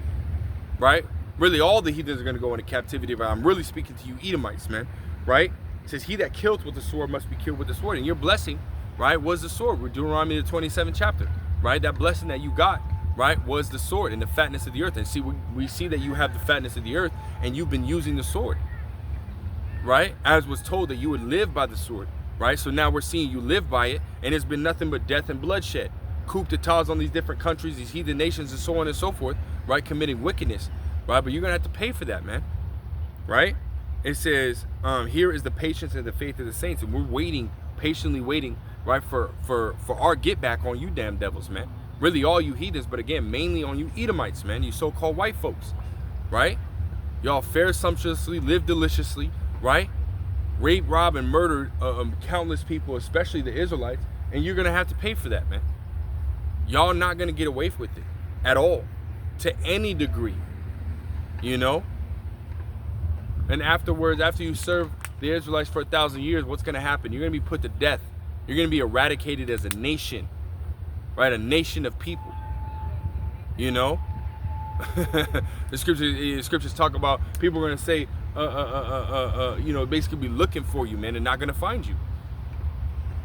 Speaker 1: right? Really, all the heathens are gonna go into captivity, but I'm really speaking to you Edomites, man, right? It says, he that killed with the sword must be killed with the sword. And your blessing, right, was the sword. We're Deuteronomy, the 27th chapter, right? That blessing that you got, right, was the sword and the fatness of the earth. And see, we see that you have the fatness of the earth and you've been using the sword, right? As was told that you would live by the sword, right? So now we're seeing you live by it, and it's been nothing but death and bloodshed. Coup d'etats on these different countries, these heathen nations, and so on and so forth, right? Committing wickedness, right? But you're gonna have to pay for that, man, right? It says, here is the patience and the faith of the saints, and we're waiting, patiently waiting, right, for our get back on you damn devils, man. Really, all you heathens, but again, mainly on you Edomites, man, you so-called white folks, right? Y'all fare sumptuously, live deliciously, right? Rape, rob, and murder countless people, especially the Israelites, and you're gonna have to pay for that, man. Y'all not gonna get away with it at all, to any degree, you know? And afterwards, after you serve the Israelites for 1,000 years, what's gonna happen? You're gonna be put to death. You're gonna be eradicated as a nation, right? A nation of people, you know? The scriptures talk about people are gonna say, you know, basically be looking for you, man, and not gonna find you.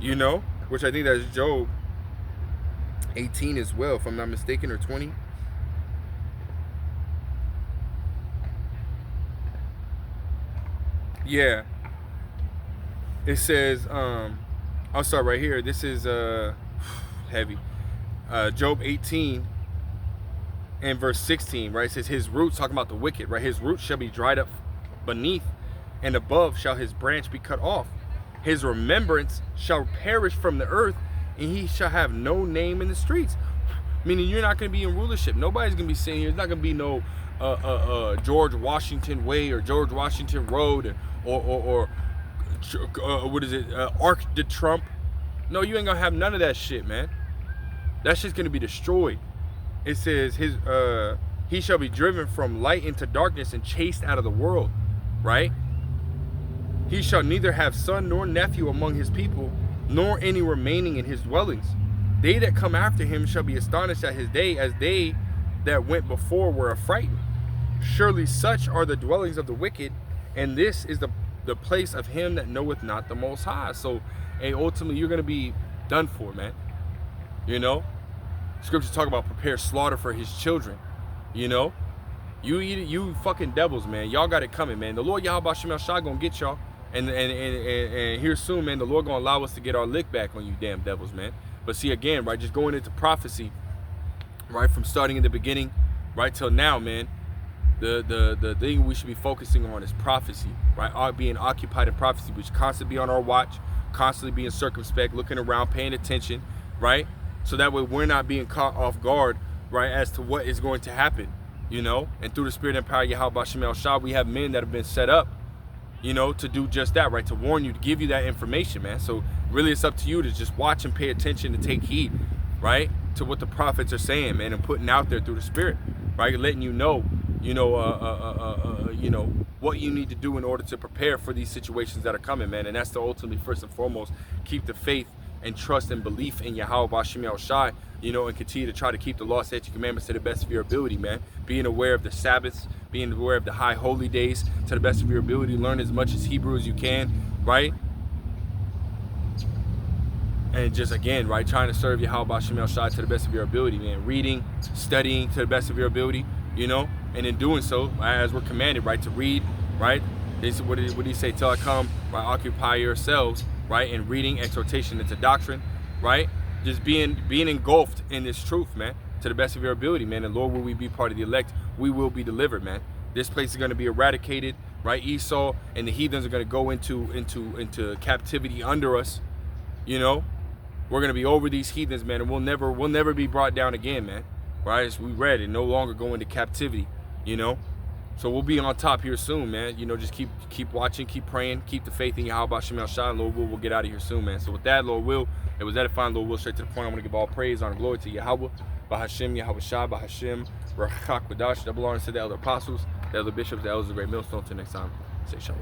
Speaker 1: You know, which I think that's Job 18 as well, if I'm not mistaken, or 20. Yeah. It says, I'll start right here. This is heavy. Job 18 and verse 16, right? It says, his roots, talking about the wicked, right? His roots shall be dried up beneath, and above shall his branch be cut off. His remembrance shall perish from the earth, and he shall have no name in the streets. Meaning you're not going to be in rulership. Nobody's going to be sitting here. There's not going to be no George Washington Way or George Washington Road or what is it, Arc de Trump. No, you ain't going to have none of that shit, man. That shit's going to be destroyed. It says he shall be driven from light into darkness and chased out of the world, right? He shall neither have son nor nephew among his people, nor any remaining in his dwellings. They that come after him shall be astonished at his day, as they that went before were affrighted. Surely such are the dwellings of the wicked, and this is the place of him that knoweth not the Most High. So, hey, ultimately, you're going to be done for, man. You know? Scriptures talk about prepare slaughter for his children. You know? You fucking devils, man. Y'all got it coming, man. The Lord Yahweh Shem El Shai gonna get y'all. And here soon, man, the Lord gonna allow us to get our lick back on you damn devils, man. But see, again, right, just going into prophecy, right, from starting in the beginning, right, till now, man, the thing we should be focusing on is prophecy, right? Being occupied in prophecy. We should constantly be on our watch, constantly being circumspect, looking around, paying attention, right? So that way we're not being caught off guard, right, as to what is going to happen, you know? And through the Spirit and power of Yahweh Shem El Shai, we have men that have been set up, you know, to do just that, right? To warn you, to give you that information, man. So really it's up to you to just watch and pay attention and take heed, right, to what the prophets are saying, man, and putting out there through the Spirit, right? Letting you know, you know, what you need to do in order to prepare for these situations that are coming, man. And that's to ultimately, first and foremost, keep the faith and trust and belief in Yahweh Shem El Shai, you know, and continue to try to keep the law, statutes, commandments to the best of your ability, man. Being aware of the Sabbaths, being aware of the high holy days to the best of your ability. Learn as much as Hebrew as you can, right? And just, again, right, trying to serve Yahweh Shem El Shai to the best of your ability, man. Reading, studying to the best of your ability, you know, and in doing so, as we're commanded, right, to read, right? What did he say? Till I come, right? Occupy yourselves, right? In reading, exhortation into doctrine, right? Just being engulfed in this truth, man, to the best of your ability, man. And Lord, will we be part of the elect? We will be delivered, man. This place is going to be eradicated, right? Esau and the heathens are going to go into captivity under us, you know, We're gonna be over these heathens, man, and we'll never be brought down again, man. Right? As we read, and no longer go into captivity, you know. So we'll be on top here soon, man. You know, just keep watching, keep praying, keep the faith in Yahweh Shem El Shai, and Lord will get out of here soon, man. So with that, Lord will, it was edifying, Lord will, straight to the point. I want to give all praise, honor, glory to Yahweh, Bahashem, Yahweh Shai, Bahashem, Rachak Wadash, double honor to the elder apostles, the elder bishops, the elders of the great millstone. Until next time, say shalom.